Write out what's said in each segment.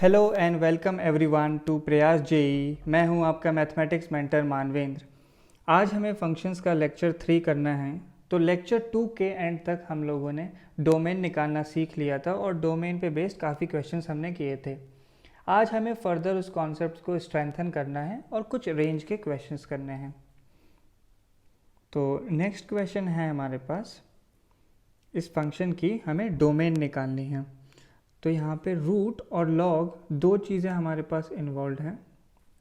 Hello and welcome everyone to Prayas JEE. मैं हूं आपका मैथमेटिक्स मेंटर मानवेंद्र। आज हमें फंक्शंस का लेक्चर 3 करना है। तो लेक्चर 2 के एंड तक हम लोगों ने डोमेन निकालना सीख लिया था और डोमेन पे बेस्ड काफ़ी क्वेश्चंस हमने किए थे। आज हमें फर्दर उस कॉन्सेप्ट को स्ट्रेंथन करना है और कुछ रेंज के क्वेश्चंस करने हैं। तो नेक्स्ट क्वेश्चन है हमारे पास, इस फंक्शन की हमें डोमेन निकालनी है। तो यहाँ पे रूट और लॉग दो चीज़ें हमारे पास इन्वॉल्व हैं।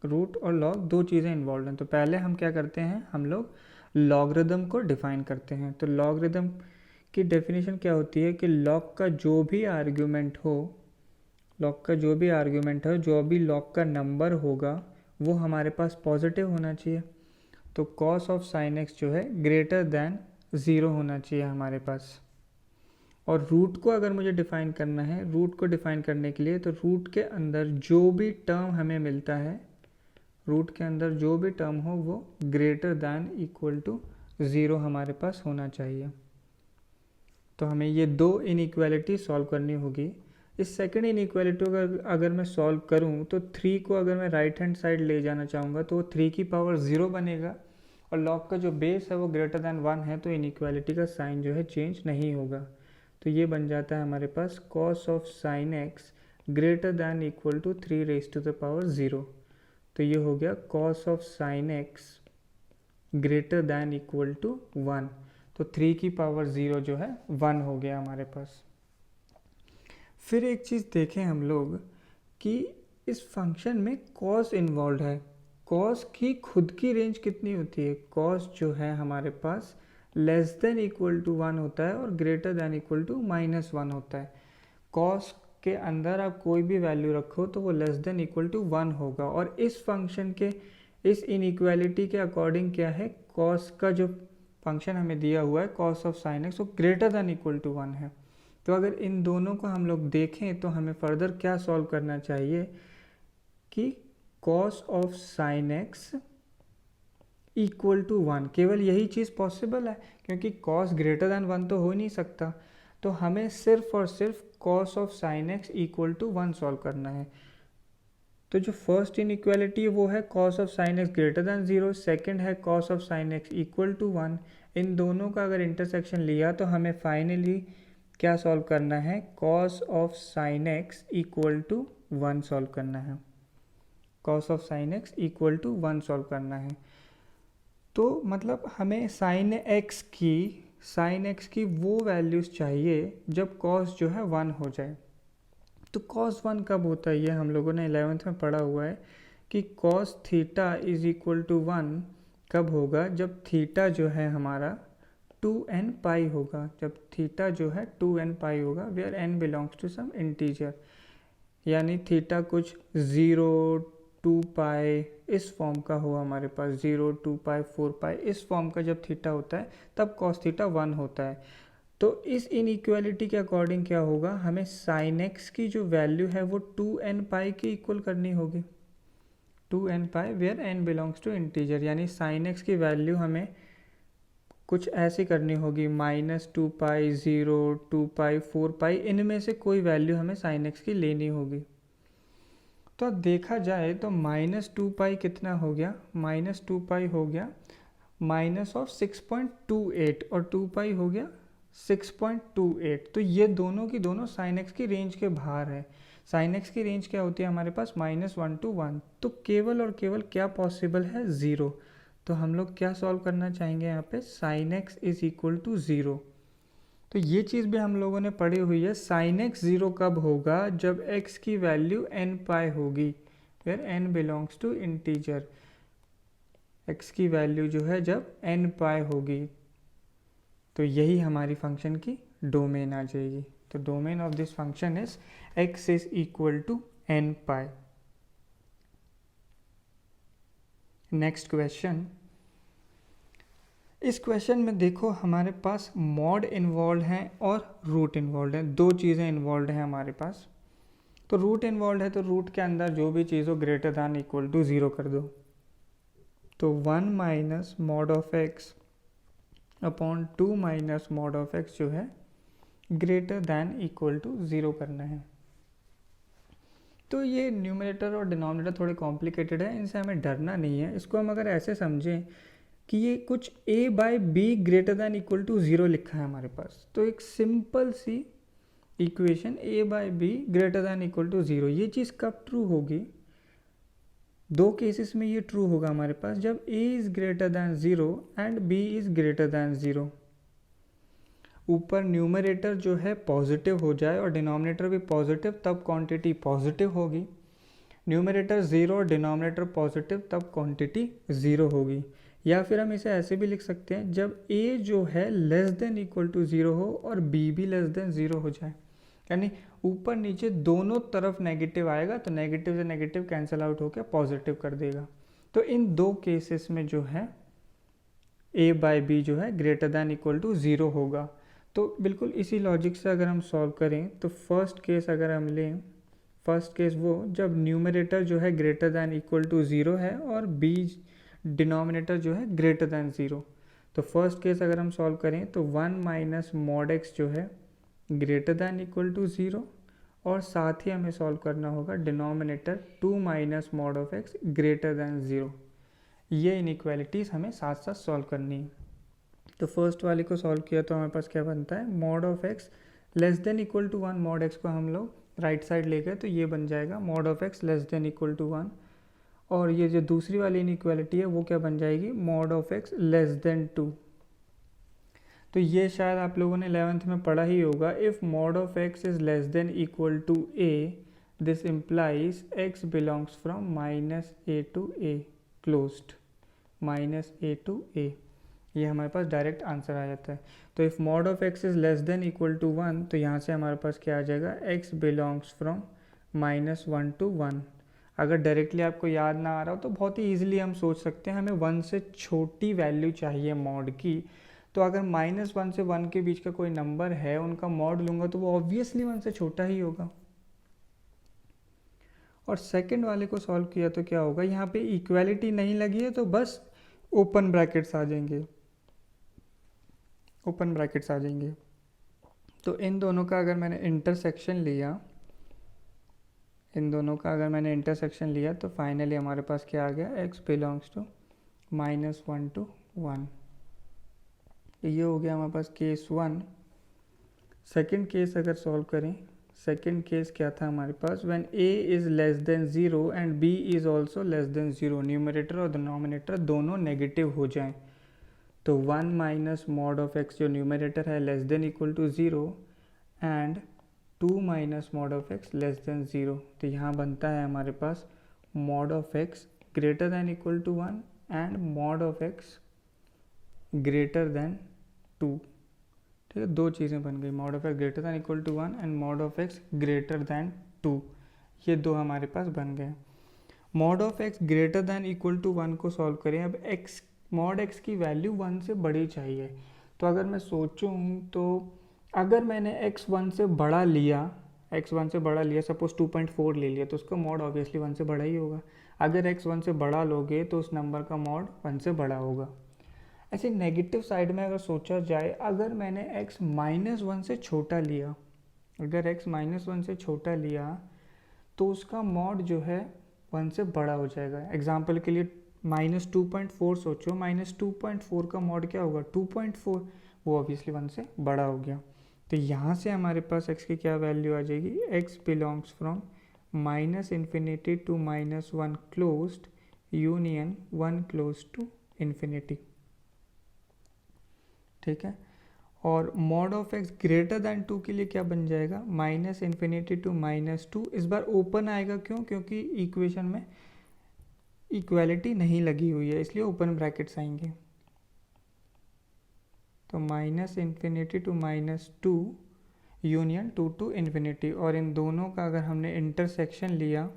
रूट और लॉग दो चीज़ें इन्वॉल्व हैं। तो पहले हम क्या करते हैं, हम लोग लॉगरिदम को डिफाइन करते हैं। तो लॉगरिदम की डेफिनेशन क्या होती है कि लॉग का जो भी आर्ग्यूमेंट हो, जो भी लॉग का नंबर होगा वो हमारे पास पॉजिटिव होना चाहिए। तो कॉस ऑफ साइन एक्स जो है ग्रेटर दैन 0 होना चाहिए हमारे पास। और रूट को अगर मुझे डिफाइन करना है, रूट को डिफाइन करने के लिए तो रूट के अंदर जो भी टर्म हमें मिलता है, रूट के अंदर जो भी टर्म हो वो ग्रेटर दैन इक्वल टू 0 हमारे पास होना चाहिए। तो हमें ये दो इनइक्वालिटी सॉल्व करनी होगी। इस सेकंड इनइक्वालिटी को अगर मैं सॉल्व करूं तो 3 को अगर मैं राइट हैंड साइड ले जाना चाहूँगा तो वो 3 की पावर 0 बनेगा और लॉग का जो बेस है वो ग्रेटर दैन 1 है, तो इनइक्वालिटी का साइन जो है चेंज नहीं होगा। तो ये बन जाता है हमारे पास cos of sine x greater than equal to 3 raise to the power 0। तो ये हो गया cos of sine x greater than equal to 1। तो 3 की पावर 0 जो है 1 हो गया हमारे पास। फिर एक चीज़ देखें हम लोग कि इस फंक्शन में कॉस इन्वॉल्व है। कॉस की खुद की रेंज कितनी होती है? कॉस जो है हमारे पास लेस देन इक्वल टू 1 होता है और ग्रेटर देन इक्वल टू -1 होता है। कॉस के अंदर आप कोई भी वैल्यू रखो तो वो लेस देन इक्वल टू 1 होगा। और इस फंक्शन के इस इनइक्वालिटी के अकॉर्डिंग क्या है, कॉस का जो फंक्शन हमें दिया हुआ है कॉस ऑफ साइन एक्स वो ग्रेटर देन इक्वल टू 1 है। तो अगर इन दोनों को हम लोग देखें तो हमें फर्दर क्या सॉल्व करना चाहिए कि cos of sine x equal to 1, केवल यही चीज़ पॉसिबल है क्योंकि कॉस ग्रेटर दैन 1 तो हो नहीं सकता। तो हमें सिर्फ और सिर्फ cos of sine x equal to 1 solve करना है। तो जो फर्स्ट इनइक्वालिटी है वो है cos of sine x greater than 0, second है cos of sine x equal to 1। इन दोनों का अगर इंटरसेक्शन लिया तो हमें फाइनली क्या सॉल्व करना है, cos of sine x equal to 1 solve करना है। Cos of sine x equal to 1 solve करना है। तो मतलब हमें साइन एक्स की वो वैल्यूज़ चाहिए जब कॉस जो है 1 हो जाए। तो कॉस 1 कब होता है, ये हम लोगों ने 11th में पढ़ा हुआ है कि cos theta is equal to 1 कब होगा, जब थीटा जो है हमारा 2n पाई होगा। जब थीटा जो है 2n पाई होगा, where n belongs to some integer, यानी थीटा कुछ 0 2 पाई इस फॉर्म का हो हमारे पास, 0 2 पाई 4 पाई इस फॉर्म का जब थीटा होता है तब कॉस थीटा 1 होता है। तो इस इनइक्वालिटी के अकॉर्डिंग क्या होगा, हमें साइन एक्स की जो वैल्यू है वो 2n पाई के इक्वल करनी होगी। 2n pi where n belongs to integer, यानी साइन एक्स की वैल्यू हमें कुछ ऐसी करनी होगी -2 पाई 0 2 पाई 4 पाई, इनमें से कोई वैल्यू हमें साइन एक्स की लेनी होगी। तो देखा जाए तो -2 पाई कितना हो गया, -2 पाई हो गया माइनस ऑफ 6.28 और 2 पाई हो गया 6.28। तो ये दोनों की दोनों साइन एक्स की रेंज के बाहर है। साइन एक्स की रेंज क्या होती है हमारे पास, -1 to 1। तो केवल और केवल क्या पॉसिबल है, 0। तो हम लोग क्या सॉल्व करना चाहेंगे यहाँ पे, sine x is equal to 0। तो ये चीज़ भी हम लोगों ने पढ़ी हुई है, साइन एक्स 0 कब होगा, जब x की वैल्यू n पाई होगी, where n belongs to integer. x की वैल्यू जो है जब n पाई होगी तो यही हमारी फंक्शन की डोमेन आ जाएगी। तो domain of this function is x is equal to n pi. Next question, इस क्वेश्चन में देखो हमारे पास मॉड इन्वॉल्व है और रूट इन्वॉल्व है, दो चीज़ें इन्वॉल्व हैं हमारे पास। तो रूट इन्वॉल्व है तो रूट के अंदर जो भी चीज़ हो ग्रेटर दैन इक्वल टू 0 कर दो। तो 1 minus mod of x upon 2 minus mod of x जो है ग्रेटर दैन इक्वल टू 0 करना है। तो ये न्यूमरेटर और डिनोमिनेटर थोड़े कॉम्प्लिकेटेड है, इनसे हमें डरना नहीं है। इसको हम अगर ऐसे समझें कि ये कुछ a by b greater than equal to 0 लिखा है हमारे पास, तो एक सिंपल सी equation a by b greater than equal to 0, ये चीज़ कब ट्रू होगी? दो केसेस में ये ट्रू होगा हमारे पास, जब a is greater than 0 and b is greater than 0। ऊपर न्यूमरेटर जो है पॉजिटिव हो जाए और डिनोमिनेटर भी पॉजिटिव, तब क्वांटिटी पॉजिटिव होगी। न्यूमरेटर 0 और डिनोमिनेटर पॉजिटिव, तब क्वांटिटी 0 होगी। या फिर हम इसे ऐसे भी लिख सकते हैं, जब a जो है लेस देन इक्वल टू 0 हो और b भी लेस देन 0 हो जाए, यानी ऊपर नीचे दोनों तरफ नेगेटिव आएगा, तो नेगेटिव से नेगेटिव कैंसिल आउट होकर पॉजिटिव कर देगा। तो इन दो केसेस में जो है a बाई बी जो है ग्रेटर दैन इक्वल टू 0 होगा। तो बिल्कुल इसी लॉजिक से अगर हम सॉल्व करें, तो फर्स्ट केस अगर हम लें, फर्स्ट केस वो जब न्यूमरेटर जो है ग्रेटर दैन इक्वल टू 0 है और b डिनोमिनेटर जो है ग्रेटर दैन 0। तो फर्स्ट केस अगर हम सॉल्व करें तो 1 माइनस मॉड एक्स जो है ग्रेटर दैन इक्वल टू 0, और साथ ही हमें सॉल्व करना होगा denominator 2 minus mod of X greater than 0। ये इनइक्वालिटीज़ हमें साथ साथ सॉल्व करनी है। तो फर्स्ट वाले को सॉल्व किया तो हमारे पास क्या बनता है, mod of x less than equal to 1, mod x को हम लोग राइट साइड ले गए तो ये बन जाएगा mod of x less than equal to 1, और ये जो दूसरी वाली इनइक्वालिटी है वो क्या बन जाएगी, mod of x less then 2। तो ये शायद आप लोगों ने 11th में पढ़ा ही होगा, if mod of x is less than equal to a, this implies x belongs from minus a to a closed, minus a to a। ये हमारे पास डायरेक्ट आंसर आ जाता है। तो if mod of x is less than equal to 1, तो यहाँ से हमारे पास क्या आ जाएगा, x belongs from minus 1 to 1। अगर डायरेक्टली आपको याद ना आ रहा हो तो बहुत ही ईजिली हम सोच सकते हैं, हमें 1 से छोटी वैल्यू चाहिए मॉड की। तो अगर माइनस 1 से 1 के बीच का कोई नंबर है, उनका मॉड लूँगा तो वो ऑब्वियसली 1 से छोटा ही होगा। और सेकंड वाले को सॉल्व किया तो क्या होगा, यहाँ पे इक्वालिटी नहीं लगी है तो बस ओपन ब्रैकेट्स आ जाएंगे, ओपन ब्रैकेट्स आ जाएंगे। तो इन दोनों का अगर मैंने इंटरसेक्शन लिया, इन दोनों का अगर मैंने इंटरसेक्शन लिया तो फाइनली हमारे पास क्या आ गया, x belongs to minus 1 to 1। ये हो गया हमारे पास केस 1। सेकंड केस अगर सॉल्व करें, सेकंड केस क्या था हमारे पास, when a is less than 0 and b is also less than 0, numerator और डिनोमिनेटर दोनों नेगेटिव हो जाएं, तो 1 माइनस मॉड ऑफ x जो न्यूमरेटर है less than equal to 0 and 2 minus mod of x less than 0। तो यहाँ बनता है हमारे पास mod of X greater than equal to 1 and mod of X greater than 2। ठीक है, दो चीज़ें बन गई, mod of X greater than equal to 1 and mod of X greater than 2, ये दो हमारे पास बन गए। Mod of X greater than equal to 1 को सॉल्व करें। अब एक्स, मॉड एक्स की वैल्यू 1 से बड़ी चाहिए, तो अगर मैं सोचूं तो अगर मैंने x 1 से बड़ा लिया, x 1 से बड़ा लिया, सपोज 2.4 ले लिया, तो उसका मॉड ऑब्वियसली 1 से बड़ा ही होगा। अगर x 1 से बड़ा लोगे तो उस नंबर का मॉड 1 से बड़ा होगा। ऐसे नेगेटिव साइड में अगर सोचा जाए, अगर मैंने x माइनस 1 से छोटा लिया, अगर x माइनस 1 से छोटा लिया तो उसका मॉड जो है 1 से बड़ा हो जाएगा। एग्जाम्पल के लिए माइनस 2.4 सोचो, माइनस 2.4 का मॉड क्या होगा, 2.4, वो ऑब्वियसली 1 से बड़ा हो गया। तो यहाँ से हमारे पास x की क्या वैल्यू आ जाएगी, x belongs from minus infinity to minus 1 closed union 1 close to infinity. ठीक है, और mod of x greater than 2 के लिए क्या बन जाएगा, माइनस इन्फिनिटी टू माइनस 2। इस बार ओपन आएगा, क्यों, क्योंकि इक्वेशन में इक्वालिटी नहीं लगी हुई है, इसलिए ओपन ब्रैकेट्स आएंगे। तो minus infinity to minus 2 union 2 to infinity, और इन दोनों का अगर हमने इंटरसेक्शन लिया,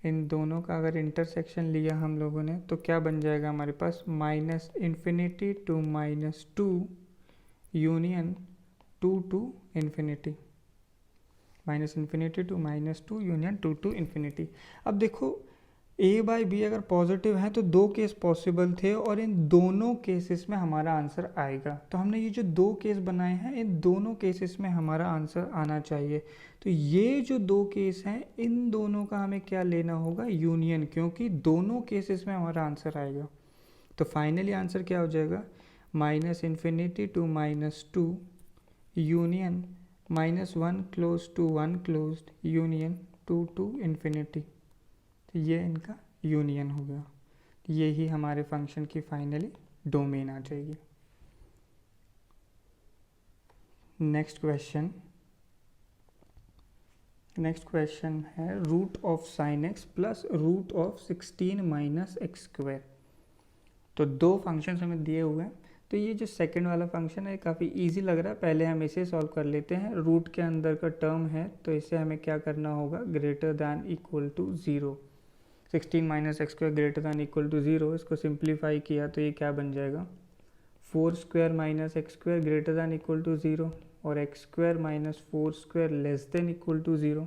इन दोनों का अगर इंटरसेक्शन लिया हम लोगों ने, तो क्या बन जाएगा हमारे पास, minus infinity to minus 2 union 2 to infinity, minus infinity to minus 2 union 2 to infinity. अब देखो ए बाई बी अगर पॉजिटिव है तो दो केस पॉसिबल थे और इन दोनों केसेस में हमारा आंसर आएगा। तो हमने ये जो दो केस बनाए हैं इन दोनों केसेस में हमारा आंसर आना चाहिए। तो ये जो दो केस हैं इन दोनों का हमें क्या लेना होगा, यूनियन, क्योंकि दोनों केसेस में हमारा आंसर आएगा। तो फाइनली आंसर क्या हो जाएगा, -∞ to -2 union -1 close to 1 closed union 2 to ∞। तो ये इनका यूनियन हो गया। ये ही हमारे फंक्शन की फाइनली डोमेन आ जाएगी। नेक्स्ट क्वेश्चन है root of sine x plus root of 16 minus x square. तो दो फंक्शंस हमें दिए हुए हैं। तो ये जो सेकंड वाला फंक्शन है काफ़ी इजी लग रहा है, पहले हम इसे सॉल्व कर लेते हैं। रूट के अंदर का टर्म है तो इसे हमें क्या करना होगा, greater than equal to 0। 16 minus x square greater than equal to 0, इसको सिंप्लीफाई किया तो ये क्या बन जाएगा, 4 square minus x square greater than equal to 0 और x square minus 4 square less than equal to 0,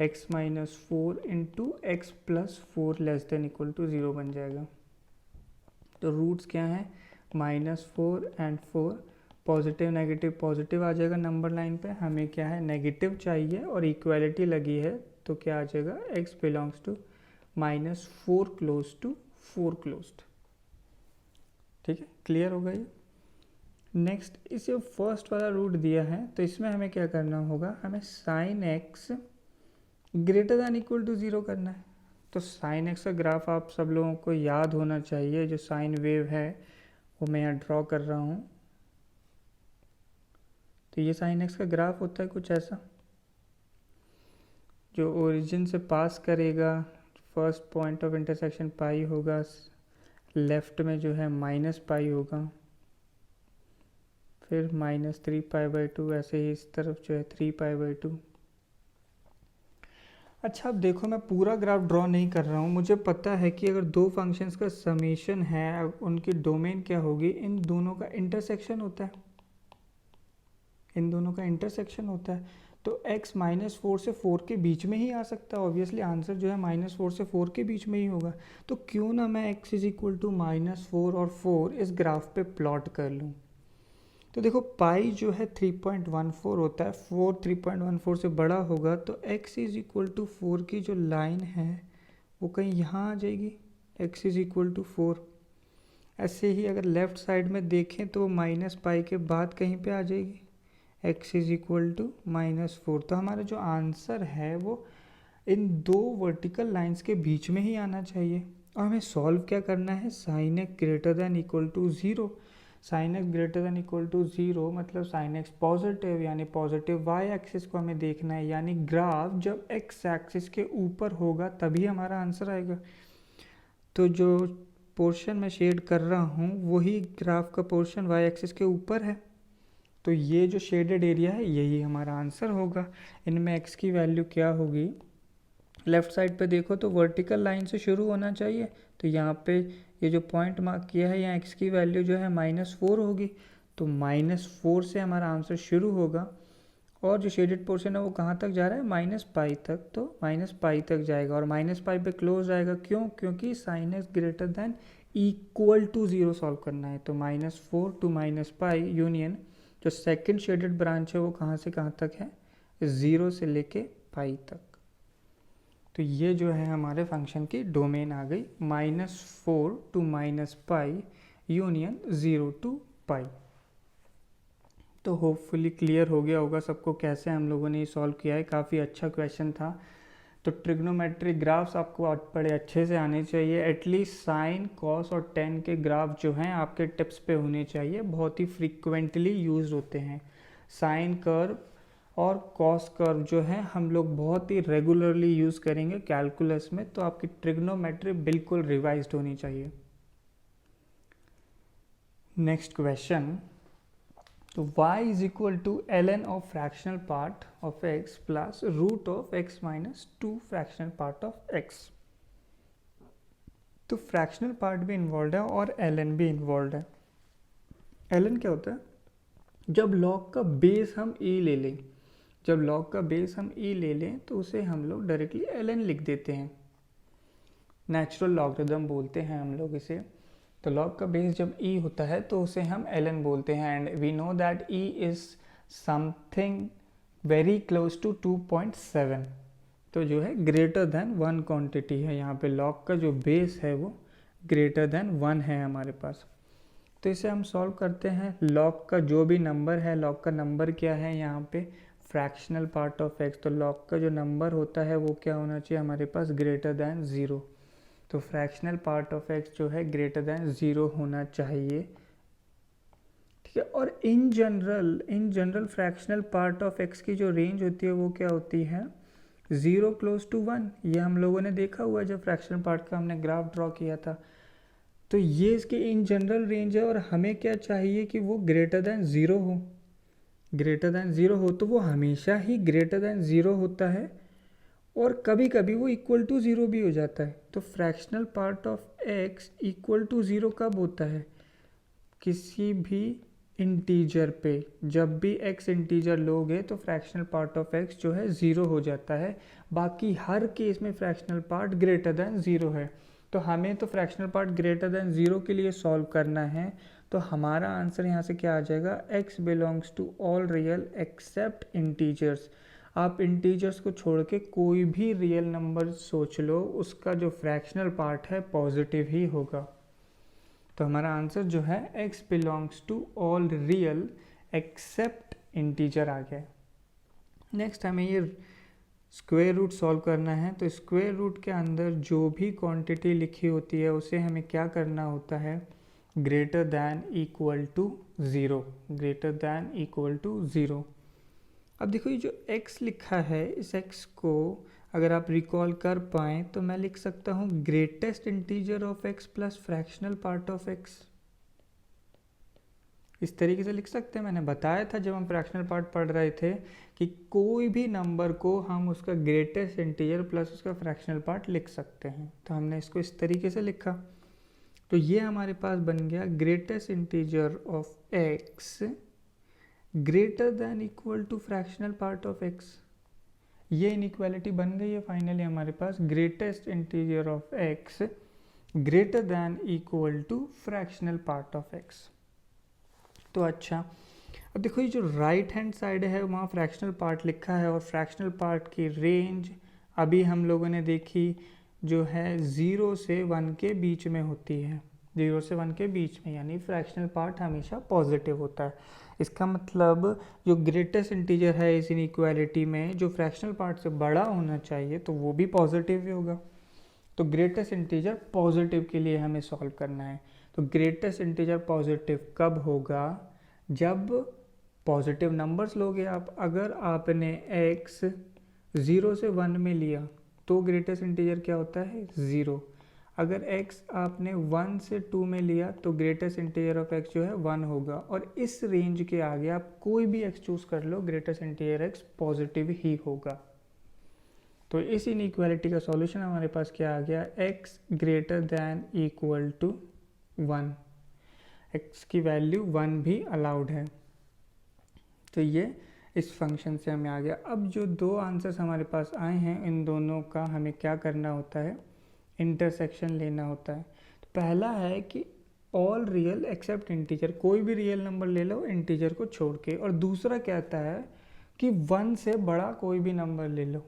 x minus 4 into x plus 4 less than equal to 0 बन जाएगा। तो रूट्स क्या हैं, -4 एंड 4, पॉजिटिव नेगेटिव पॉजिटिव आ जाएगा नंबर लाइन पे, हमें क्या है नेगेटिव चाहिए और इक्वालिटी लगी है तो क्या आ जाएगा, x belongs to -4 close to 4 closed. ठीक है, क्लियर हो गई। नेक्स्ट इसे फर्स्ट वाला रूट दिया है तो इसमें हमें क्या करना होगा, हमें sine x greater than equal to 0 करना है। तो साइन एक्स का ग्राफ आप सब लोगों को याद होना चाहिए, जो साइन वेव है वो मैं यहाँ ड्रॉ कर रहा हूँ। तो ये साइन एक्स का ग्राफ होता है कुछ ऐसा, जो ओरिजिन से पास करेगा, फर्स्ट पॉइंट ऑफ इंटरसेक्शन पाई होगा, लेफ्ट में जो है -पाई होगा, फिर -3π/2, ऐसे ही इस तरफ जो है 3π/2। अच्छा अब देखो मैं पूरा ग्राफ ड्रॉ नहीं कर रहा हूँ, मुझे पता है कि अगर दो फंक्शंस का समेशन है उनकी डोमेन क्या होगी, इन दोनों का इंटरसेक्शन होता है, इन दोनों का इंटरसेक्शन होता है। तो x -4 से 4 के बीच में ही आ सकता है, ऑब्वियसली आंसर जो है -4 से 4 के बीच में ही होगा। तो क्यों ना मैं x = -4 और 4 इस ग्राफ पे प्लॉट कर लूँ। तो देखो पाई जो है 3.14 होता है, 4 3.14 से बड़ा होगा तो x = 4 की जो लाइन है वो कहीं यहाँ आ जाएगी, x = 4। ऐसे ही अगर लेफ़्ट साइड में देखें तो -पाई के बाद कहीं पे आ जाएगी, x = -4। तो हमारा जो आंसर है वो इन दो वर्टिकल लाइंस के बीच में ही आना चाहिए। और हमें सॉल्व क्या करना है, sine x greater than equal to 0। Sine x greater than equal to 0 मतलब साइन एक्स पॉजिटिव, यानी पॉजिटिव वाई एक्सिस को हमें देखना है, यानी ग्राफ जब एक्स एक्सिस के ऊपर होगा तभी हमारा आंसर आएगा। तो जो पोर्शन मैं शेड कर रहा हूँ वही ग्राफ का पोर्शन वाई एक्सिस के ऊपर है, तो ये जो शेडेड एरिया है यही हमारा आंसर होगा। इनमें एक्स की वैल्यू क्या होगी, लेफ़्ट साइड पे देखो तो वर्टिकल लाइन से शुरू होना चाहिए, तो यहाँ पे ये जो पॉइंट मार्क किया है यहाँ x की वैल्यू जो है -4 होगी, तो -4 से हमारा आंसर शुरू होगा। और जो शेडेड पोर्शन है वो कहाँ तक जा रहा है, -पाई तक, तो -पाई तक जाएगा और -पाई पे क्लोज आएगा। क्यों, क्योंकि sine x greater than equal to 0 solve करना है। तो -4 to -पाई यूनियन जो सेकेंड शेडेड ब्रांच है वो कहाँ से कहाँ तक है, 0 से लेके पाई तक। तो ये जो है हमारे फंक्शन की डोमेन आ गई, -4 to -पाई यूनियन 0 to पाई। तो होपफुली क्लियर हो गया होगा सबको कैसे हम लोगों ने ये सॉल्व किया है, काफ़ी अच्छा क्वेश्चन था। तो ट्रिग्नोमेट्रिक ग्राफ्स आपको बड़े अच्छे से आने चाहिए, एटलीस्ट साइन कॉस और टेन के ग्राफ जो हैं आपके टिप्स पे होने चाहिए, बहुत ही फ्रीक्वेंटली यूज होते हैं। साइन कर्व और कॉस कर्व जो है हम लोग बहुत ही रेगुलरली यूज़ करेंगे कैलकुलस में, तो आपकी ट्रिग्नोमेट्री बिल्कुल रिवाइज्ड होनी चाहिए। नेक्स्ट क्वेश्चन, तो y = ln of fractional part of x plus root of x minus 2 fractional part of x। तो फ्रैक्शनल पार्ट भी इन्वॉल्व है और ln भी इन्वॉल्व है। ln क्या होता है, जब लॉग का बेस हम e ले लें, जब लॉग का बेस हम e ले लें तो उसे हम लोग डायरेक्टली ln लिख देते हैं। नेचुरल लॉगरिदम बोलते हैं हम लोग इसे। तो लॉग का बेस जब e होता है तो उसे हम ln बोलते हैं, and we know that e is something very close to 2.7, तो जो है ग्रेटर देन 1 क्वांटिटी है। यहाँ पे लॉग का जो बेस है वो ग्रेटर देन 1 है हमारे पास। तो इसे हम सॉल्व करते हैं। लॉग का जो भी नंबर है, लॉग का नंबर क्या है यहाँ पे, फ्रैक्शनल पार्ट ऑफ x, तो लॉग का जो नंबर होता है वो क्या होना चाहिए हमारे पास, ग्रेटर देन 0। तो फ्रैक्शनल पार्ट ऑफ x जो है ग्रेटर देन 0 होना चाहिए, ठीक है। और in general fractional part of x की जो रेंज होती है वो क्या होती है, 0 क्लोज टू 1। ये हम लोगों ने देखा हुआ है जब फ्रैक्शनल पार्ट का हमने ग्राफ ड्रॉ किया था। तो ये इसकी इन जनरल रेंज है, और हमें क्या चाहिए कि वो ग्रेटर देन 0 हो। ग्रेटर देन 0 हो तो वो हमेशा ही ग्रेटर देन 0 होता है, और कभी कभी वो इक्वल टू 0 भी हो जाता है। तो fractional part of x equal to 0 कब होता है, किसी भी इंटीजर पे। जब भी x इंटीजर लोगे तो फ्रैक्शनल पार्ट ऑफ x जो है 0 हो जाता है। बाकी हर केस में फ्रैक्शनल पार्ट ग्रेटर देन 0 है। तो हमें तो फ्रैक्शनल पार्ट ग्रेटर देन 0 के लिए सॉल्व करना है। तो हमारा आंसर यहाँ से क्या आ जाएगा, x belongs to all real except integers. आप इंटीजर्स को छोड़ के कोई भी रियल नंबर सोच लो, उसका जो फ्रैक्शनल पार्ट है पॉजिटिव ही होगा। तो हमारा आंसर जो है x belongs to all real except integer आ गया। नेक्स्ट हमें ये स्क्वायर रूट सॉल्व करना है। तो स्क्वायर रूट के अंदर जो भी क्वांटिटी लिखी होती है उसे हमें क्या करना होता है, greater than equal to 0, greater than equal to 0। अब देखो ये जो x लिखा है, इस x को अगर आप रिकॉल कर पाएँ तो मैं लिख सकता हूँ greatest integer of x plus fractional part of x। इस तरीके से लिख सकते हैं। मैंने बताया था जब हम फ्रैक्शनल पार्ट पढ़ रहे थे कि कोई भी नंबर को हम उसका ग्रेटेस्ट इंटीजर प्लस उसका फ्रैक्शनल पार्ट लिख सकते हैं। तो हमने इसको इस तरीके से लिखा। तो ये हमारे पास बन गया greatest integer of x greater than equal to fractional part of x। ये इनइक्वालिटी बन गई है फाइनली हमारे पास, greatest integer of x greater than equal to fractional part of x। तो अच्छा, अब देखो ये जो राइट हैंड साइड है वहाँ फ्रैक्शनल पार्ट लिखा है, और फ्रैक्शनल पार्ट की रेंज अभी हम लोगों ने देखी जो है 0 से 1 के बीच में होती है, 0 से 1 के बीच में, यानी फ्रैक्शनल पार्ट हमेशा पॉजिटिव होता है। इसका मतलब जो ग्रेटेस्ट इंटीजर है इस इनइक्वालिटी में, जो फ्रैक्शनल पार्ट से बड़ा होना चाहिए तो वो भी पॉजिटिव ही होगा। तो ग्रेटेस्ट इंटीजर पॉजिटिव के लिए हमें सॉल्व करना है। तो ग्रेटेस्ट इंटीजर पॉजिटिव कब होगा, जब पॉजिटिव नंबर्स लोगे आप। अगर आपने x 0 से 1 में लिया तो ग्रेटेस्ट इंटीजर क्या होता है, 0। अगर x आपने 1 से 2 में लिया तो ग्रेटेस्ट इंटीजर ऑफ x जो है 1 होगा। और इस रेंज के आगे आप कोई भी x चूज़ कर लो, ग्रेटेस्ट इंटीजर x पॉजिटिव ही होगा। तो इस इनइक्वालिटी का सॉल्यूशन हमारे पास क्या आ गया, x greater than equal to 1, x की वैल्यू 1 भी अलाउड है। तो ये इस फंक्शन से हमें आ गया। अब जो दो आंसर्स हमारे पास आए हैं, इन दोनों का हमें क्या करना होता है, इंटरसेक्शन लेना होता है। तो पहला है कि ऑल रियल एक्सेप्ट इंटीजर, कोई भी रियल नंबर ले लो इंटीजर को छोड़ के। और दूसरा कहता है कि 1 से बड़ा कोई भी नंबर ले लो।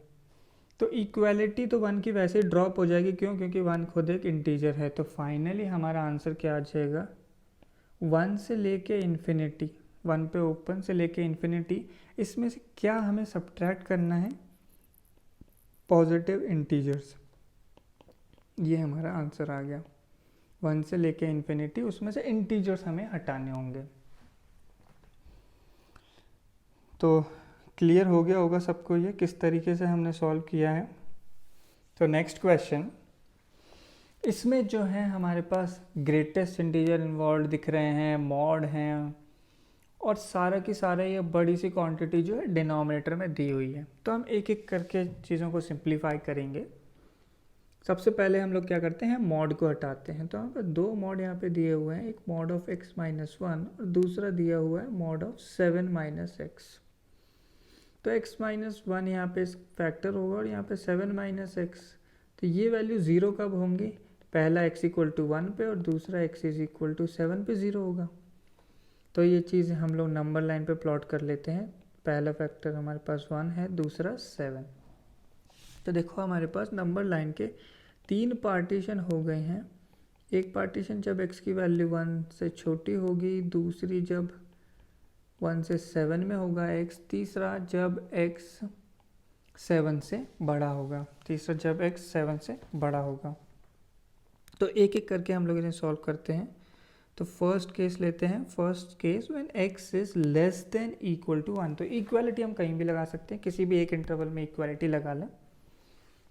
तो इक्वालिटी तो 1 की वैसे ही ड्रॉप हो जाएगी, क्यों, क्योंकि 1 खुद एक इंटीजर है। तो फाइनली हमारा आंसर क्या आ जाएगा, 1 से लेके इन्फिनिटी, 1 पे ओपन से लेके इन्फिनिटी, इसमें से क्या हमें सब्ट्रैक्ट करना है, पॉजिटिव इंटीजर्स। ये हमारा आंसर आ गया, 1 से लेके इन्फिनिटी, उसमें से इंटीजर्स हमें हटाने होंगे। तो क्लियर हो गया होगा सबको ये किस तरीके से हमने सॉल्व किया है। तो नेक्स्ट क्वेश्चन, इसमें जो है हमारे पास ग्रेटेस्ट इंटीजर इन्वॉल्व दिख रहे हैं, मॉड हैं, और सारा की सारा ये बड़ी सी क्वांटिटी जो है डिनोमिनेटर में दी हुई है। तो हम एक एक करके चीज़ों को सिंप्लीफाई करेंगे। सबसे पहले हम लोग क्या करते हैं, मॉड को हटाते हैं। तो यहाँ पर दो मॉड यहाँ पे दिए हुए हैं, एक मॉड ऑफ x-1 और दूसरा दिया हुआ है मॉड ऑफ 7-x। तो x-1 यहाँ पे फैक्टर होगा और यहाँ पे 7-x तो ये वैल्यू ज़ीरो कब होंगी, पहला x इक्वल टू 1 पे और दूसरा x इज इक्वल टू 7 पे ज़ीरो होगा। तो ये चीज़ हम लोग नंबर लाइन पे प्लॉट कर लेते हैं। पहला फैक्टर हमारे पास 1 है, दूसरा 7। तो देखो हमारे पास नंबर लाइन के 3 पार्टीशन हो गए हैं। एक पार्टीशन जब x की वैल्यू 1 से छोटी होगी, दूसरी जब 1 से 7 में होगा x, तीसरा जब x 7 से बड़ा होगा, तीसरा जब x 7 से बड़ा होगा। तो एक एक करके हम लोग इन्हें सॉल्व करते हैं। तो फर्स्ट केस लेते हैं, first case when x is less than equal to 1। तो इक्वालिटी हम कहीं भी लगा सकते हैं, किसी भी एक इंटरवल में इक्वालिटी लगा लें।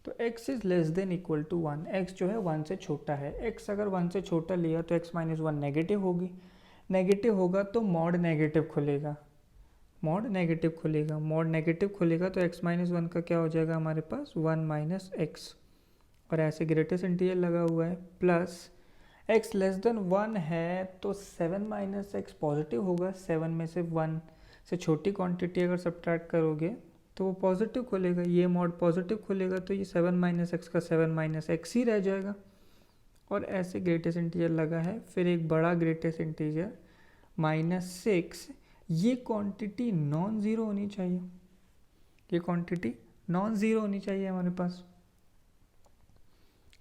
तो x is less than equal to 1, x जो है 1 से छोटा है। x अगर 1 से छोटा लिया तो x माइनस 1 नेगेटिव होगी, नेगेटिव होगा तो मॉड नेगेटिव खुलेगा, मॉड नेगेटिव खुलेगा, मॉड नेगेटिव खुलेगा तो x माइनस 1 का क्या हो जाएगा हमारे पास 1 माइनस एक्स, और ऐसे ग्रेटेस्ट इंटीजर लगा हुआ है, प्लस x लेस देन 1 है तो 7 माइनस एक्स पॉजिटिव होगा। 7 में से 1 से छोटी क्वांटिटी अगर सब्ट्रैक्ट करोगे तो वो पॉजिटिव खुलेगा, ये मॉड पॉजिटिव खुलेगा तो ये 7 माइनस एक्स का 7 माइनस एक्स ही रह जाएगा। और ऐसे ग्रेटेस्ट इंटीजर लगा है, फिर एक बड़ा ग्रेटेस्ट इंटीजर -6, ये क्वांटिटी नॉन ज़ीरो होनी चाहिए, ये क्वांटिटी नॉन ज़ीरो होनी चाहिए हमारे पास।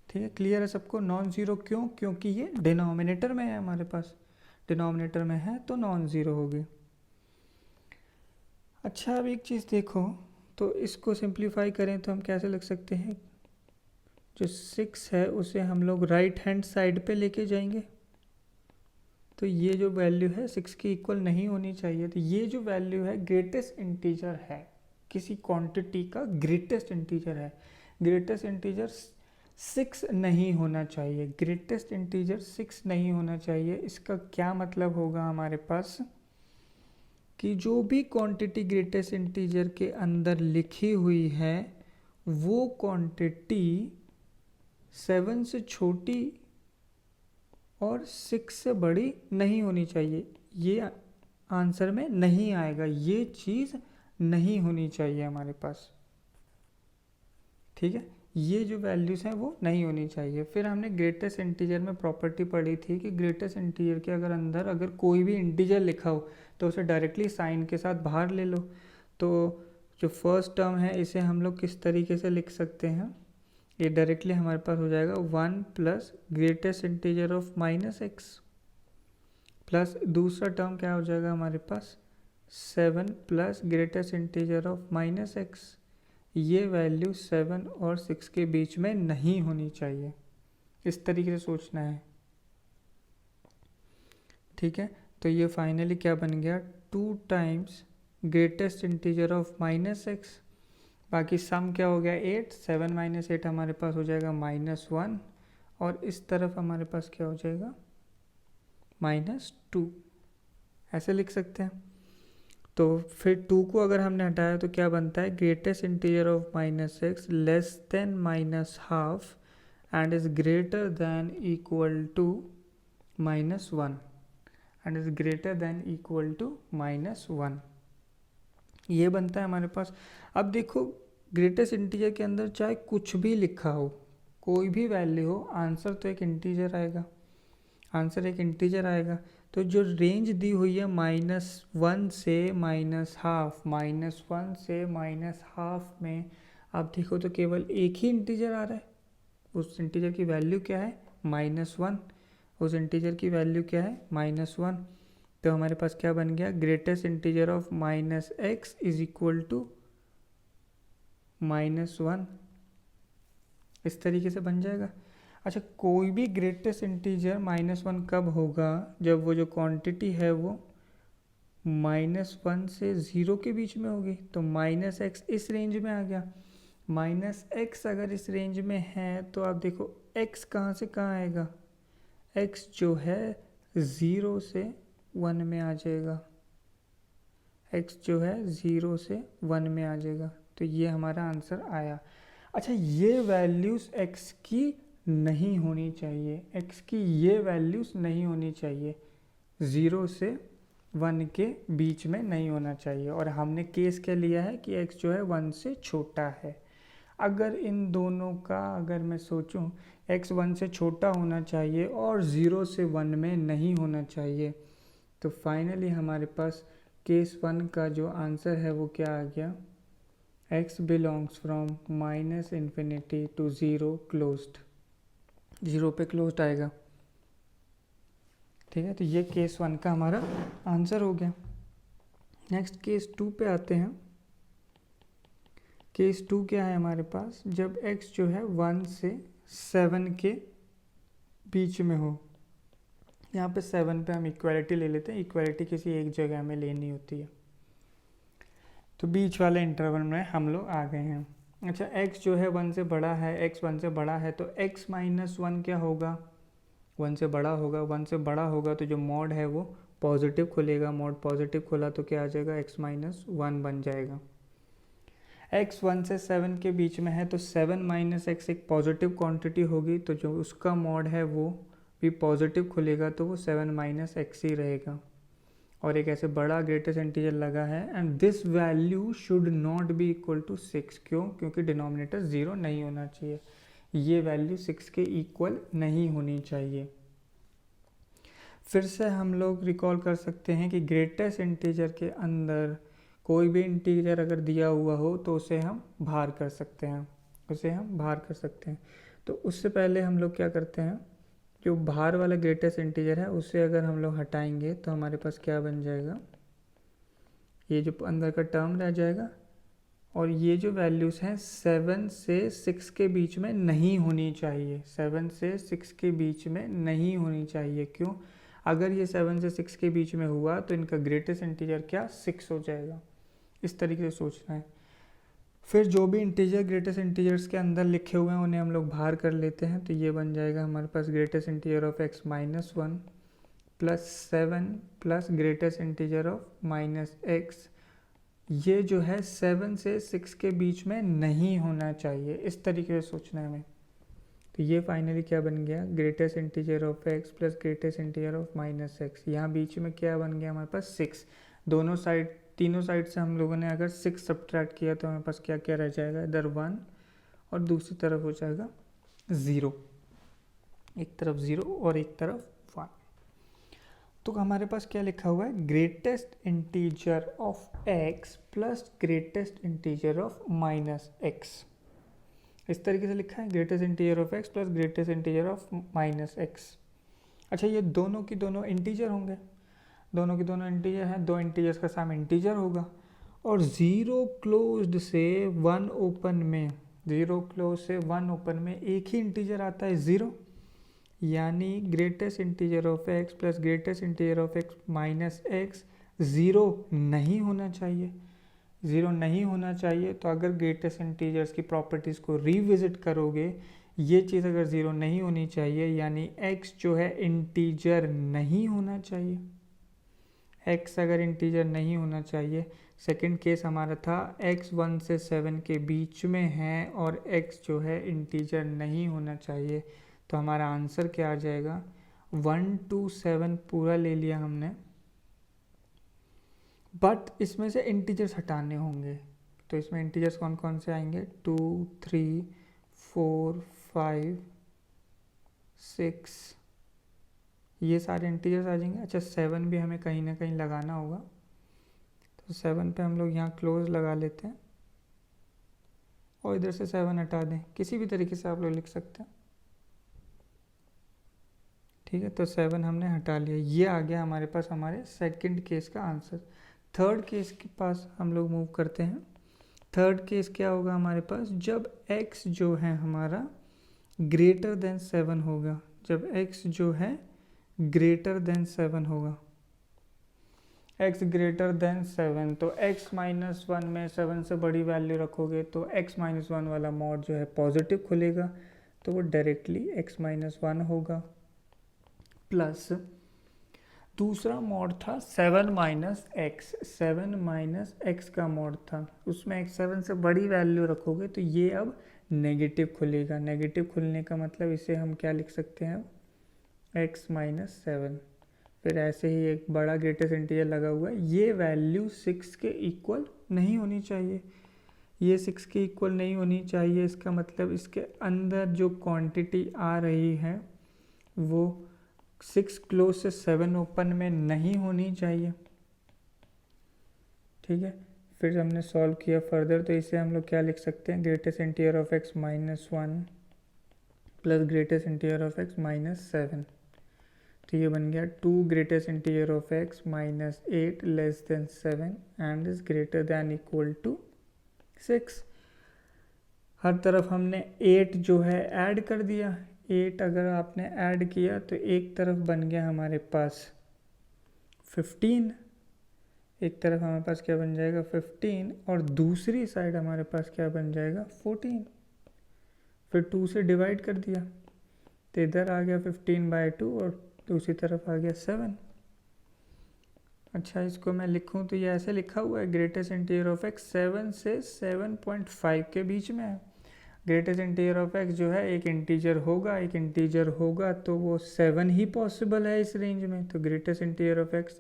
ठीक है, क्लियर है सबको? नॉन ज़ीरो क्यों? क्योंकि ये डिनोमिनेटर में है हमारे पास, डिनोमिनेटर में है तो नॉन ज़ीरो होगी। अच्छा, अब एक चीज़ देखो, तो इसको सिंप्लीफाई करें तो हम कैसे लिख सकते हैं, जो 6 है उसे हम लोग राइट हैंड साइड पे लेके जाएंगे। तो ये जो वैल्यू है 6 की इक्वल नहीं होनी चाहिए। तो ये जो वैल्यू है ग्रेटेस्ट इंटीजर है, किसी क्वांटिटी का ग्रेटेस्ट इंटीजर है, ग्रेटेस्ट इंटीजर 6 नहीं होना चाहिए, ग्रेटेस्ट इंटीजर 6 नहीं होना चाहिए। इसका क्या मतलब होगा हमारे पास कि जो भी क्वांटिटी ग्रेटेस्ट इंटीजर के अंदर लिखी हुई है वो क्वांटिटी 7 से छोटी और 6 से बड़ी नहीं होनी चाहिए। ये आंसर में नहीं आएगा, ये चीज़ नहीं होनी चाहिए हमारे पास। ठीक है, ये जो वैल्यूज़ हैं वो नहीं होनी चाहिए। फिर हमने ग्रेटेस्ट इंटीजर में प्रॉपर्टी पढ़ी थी कि ग्रेटेस्ट इंटीजर के अगर अंदर अगर कोई भी इंटीजर लिखा हो तो उसे डायरेक्टली साइन के साथ बाहर ले लो। तो जो फर्स्ट टर्म है इसे हम लोग किस तरीके से लिख सकते हैं, ये डायरेक्टली हमारे पास हो जाएगा 1 plus greatest integer of -x, plus दूसरा टर्म क्या हो जाएगा हमारे पास 7 plus greatest integer of -x। ये वैल्यू 7 और 6 के बीच में नहीं होनी चाहिए, इस तरीके से सोचना है। ठीक है, तो ये फाइनली क्या बन गया 2 times greatest integer of -x, बाकी सम क्या हो गया 8, 7 माइनस 8 हमारे पास हो जाएगा -1, और इस तरफ हमारे पास क्या हो जाएगा -2, ऐसे लिख सकते हैं। तो फिर 2 को अगर हमने हटाया तो क्या बनता है greatest integer of -x less than -12 and is greater than equal to -1, and is greater than equal to -1, ये बनता है हमारे पास। अब देखो ग्रेटेस्ट इंटीजर के अंदर चाहे कुछ भी लिखा हो, कोई भी वैल्यू हो, आंसर तो एक इंटीजर आएगा, आंसर एक इंटीजर आएगा। तो जो रेंज दी हुई है -1 से -12, -1 से -12 में आप देखो तो केवल एक ही इंटीजर आ रहा है, उस इंटीजर की वैल्यू क्या है -1, उस इंटीजर की वैल्यू क्या है -1। तो हमारे पास क्या बन गया greatest integer of -x is equal to -1, इस तरीके से बन जाएगा। अच्छा, कोई भी ग्रेटेस्ट इंटीजर -1 कब होगा, जब वो जो क्वांटिटी है वो -1 से 0 के बीच में होगी। तो -x इस रेंज में आ गया, -x अगर इस रेंज में है तो आप देखो x कहाँ से कहाँ आएगा, x जो है 0 से 1 में आ जाएगा, x जो है 0 से 1 में आ जाएगा। तो ये हमारा आंसर आया। अच्छा, ये वैल्यूज़ x की नहीं होनी चाहिए, x की ये वैल्यूज़ नहीं होनी चाहिए, 0 से 1 के बीच में नहीं होना चाहिए। और हमने केस क्या लिया है कि x जो है 1 से छोटा है। अगर इन दोनों का अगर मैं सोचूं, x 1 से छोटा होना चाहिए और 0 से 1 में नहीं होना चाहिए, तो फाइनली हमारे पास केस 1 का जो आंसर है वो क्या आ गया, x belongs from -∞ to 0 closed, 0 पे क्लोज्ड आएगा। ठीक है, तो ये केस 1 का हमारा आंसर हो गया। नेक्स्ट केस 2 पे आते हैं। केस 2 क्या है हमारे पास, जब x जो है 1 से 7 के बीच में हो। यहाँ पे 7 पे हम इक्वालिटी ले लेते हैं, इक्वालिटी किसी एक जगह में लेनी होती है, तो बीच वाले इंटरवल में हम लोग आ गए हैं। अच्छा, x जो है 1 से बड़ा है, x 1 से बड़ा है, तो x माइनस 1 क्या होगा, 1 से बड़ा होगा। 1 से बड़ा होगा तो जो मॉड है वो पॉजिटिव खुलेगा, मॉड पॉजिटिव खुला तो क्या आ जाएगा, x माइनस 1 बन जाएगा। x 1 से 7 के बीच में है तो 7 माइनस एक्स एक पॉजिटिव क्वांटिटी होगी, तो जो उसका मॉड है वो भी पॉजिटिव खुलेगा, तो वो 7 माइनस एक्स ही रहेगा। और एक ऐसे बड़ा ग्रेटेस्ट इंटीजर लगा है, and this value should not be equal to 6। क्यों, क्योंकि डिनोमिनेटर 0 नहीं होना चाहिए, ये वैल्यू 6 के इक्वल नहीं होनी चाहिए। फिर से हम लोग रिकॉल कर सकते हैं कि ग्रेटेस्ट इंटीजर के अंदर कोई भी इंटीजर अगर दिया हुआ हो तो उसे हम बाहर कर सकते हैं, उसे हम बाहर कर सकते हैं। तो उससे पहले हम लोग क्या करते हैं, जो बाहर वाला ग्रेटेस्ट इंटीजर है उसे अगर हम लोग हटाएंगे तो हमारे पास क्या बन जाएगा, ये जो अंदर का टर्म रह जाएगा, और ये जो वैल्यूज़ हैं 7 से 6 के बीच में नहीं होनी चाहिए, 7 से 6 के बीच में नहीं होनी चाहिए। क्यों, अगर ये 7 से 6 के बीच में हुआ तो इनका ग्रेटेस्ट इंटीजर क्या 6 हो जाएगा। इस तरीके से सोचना है। फिर जो भी इंटीजर ग्रेटेस्ट इंटीजर्स के अंदर लिखे हुए हैं उन्हें हम लोग बाहर कर लेते हैं, तो ये बन जाएगा हमारे पास greatest integer of x minus 1 plus 7 plus greatest integer of minus x. ये जो है 7 से 6 के बीच में नहीं होना चाहिए, इस तरीके से सोचना है हमें। तो ये फाइनली क्या बन गया, greatest integer of x plus greatest integer of minus x. यहाँ बीच में क्या बन गया हमारे पास 6, दोनों साइड तीनों साइड से हम लोगों ने अगर 6 सब्ट्रैक्ट किया तो हमारे पास क्या क्या रह जाएगा, इधर 1 और दूसरी तरफ हो जाएगा 0, एक तरफ 0 और एक तरफ 1। तो हमारे पास क्या लिखा हुआ है, greatest integer of x plus greatest integer of minus x. इस तरीके से लिखा है, greatest integer of x plus greatest integer of minus x. अच्छा, ये दोनों की दोनों इंटीजर होंगे, दोनों की दोनों इंटीजर हैं, दो इंटीजर्स का सम इंटीजर होगा। और 0 क्लोज्ड से 1 ओपन में, 0 क्लोज से 1 ओपन में एक ही इंटीजर आता है 0, यानी greatest integer of x plus greatest integer of x minus x 0 नहीं होना चाहिए, 0 नहीं होना चाहिए। तो अगर ग्रेटेस्ट इंटीजर्स की प्रॉपर्टीज़ को रिविजिट करोगे, ये चीज़ अगर 0 नहीं होनी चाहिए, यानी x जो है इंटीजर नहीं होना चाहिए, x अगर इंटीजर नहीं होना चाहिए। सेकंड केस हमारा था x 1 से 7 के बीच में है और x जो है इंटीजर नहीं होना चाहिए, तो हमारा आंसर क्या आ जाएगा, 1 to 7 पूरा ले लिया हमने, बट इसमें से इंटीजर्स हटाने होंगे। तो इसमें इंटीजर्स कौन कौन से आएंगे, 2 3 4 5 6, ये सारे इंटीजर्स आ जाएंगे। अच्छा, 7 भी हमें कहीं ना कहीं लगाना होगा, तो 7 पे हम लोग यहाँ क्लोज लगा लेते हैं और इधर से 7 हटा दें, किसी भी तरीके से आप लोग लिख सकते हैं। ठीक है, तो 7 हमने हटा लिया, ये आ गया हमारे पास हमारे सेकंड केस का आंसर। थर्ड केस के पास हम लोग मूव करते हैं। थर्ड केस क्या होगा हमारे पास, जब x जो है हमारा ग्रेटर देन 7 होगा, जब x जो है ग्रेटर देन 7 होगा, x ग्रेटर देन 7, तो x माइनस 1 में 7 से बड़ी वैल्यू रखोगे तो x माइनस 1 वाला मॉड जो है पॉजिटिव खुलेगा, तो वो डायरेक्टली x माइनस 1 होगा। प्लस दूसरा मॉड था 7 माइनस एक्स, 7 माइनस एक्स का मॉड था, उसमें x 7 से बड़ी वैल्यू रखोगे तो ये अब नेगेटिव खुलेगा। नेगेटिव खुलने का मतलब इसे हम क्या लिख सकते हैं, x माइनस 7। फिर ऐसे ही एक बड़ा ग्रेटेस्ट इंटीजर लगा हुआ है, ये वैल्यू 6 के इक्वल नहीं होनी चाहिए, ये 6 के इक्वल नहीं होनी चाहिए, इसका मतलब इसके अंदर जो क्वांटिटी आ रही है वो 6 क्लोज से 7 ओपन में नहीं होनी चाहिए। ठीक है, फिर हमने सॉल्व किया फर्दर, तो इसे हम लोग क्या लिख सकते हैं, greatest integer of x -1 plus greatest integer of x -7। तो ये बन गया 2 greatest integer of x -8 less than 7 and is greater than equal to 6। हर तरफ हमने 8 जो है ऐड कर दिया। 8 अगर आपने ऐड किया तो एक तरफ बन गया हमारे पास 15, एक तरफ हमारे पास क्या बन जाएगा 15, और दूसरी साइड हमारे पास क्या बन जाएगा 14। फिर 2 से डिवाइड कर दिया तो इधर आ गया 15/2 और दूसरी तरफ आ गया 7। अच्छा, इसको मैं लिखूं तो ये ऐसे लिखा हुआ है, ग्रेटेस्ट इंटीजर ऑफ x 7 से 7.5 के बीच में है। ग्रेटेस्ट इंटीजर ऑफ x जो है एक इंटीजर होगा तो वो 7 ही पॉसिबल है इस रेंज में। तो ग्रेटेस्ट इंटीजर ऑफ x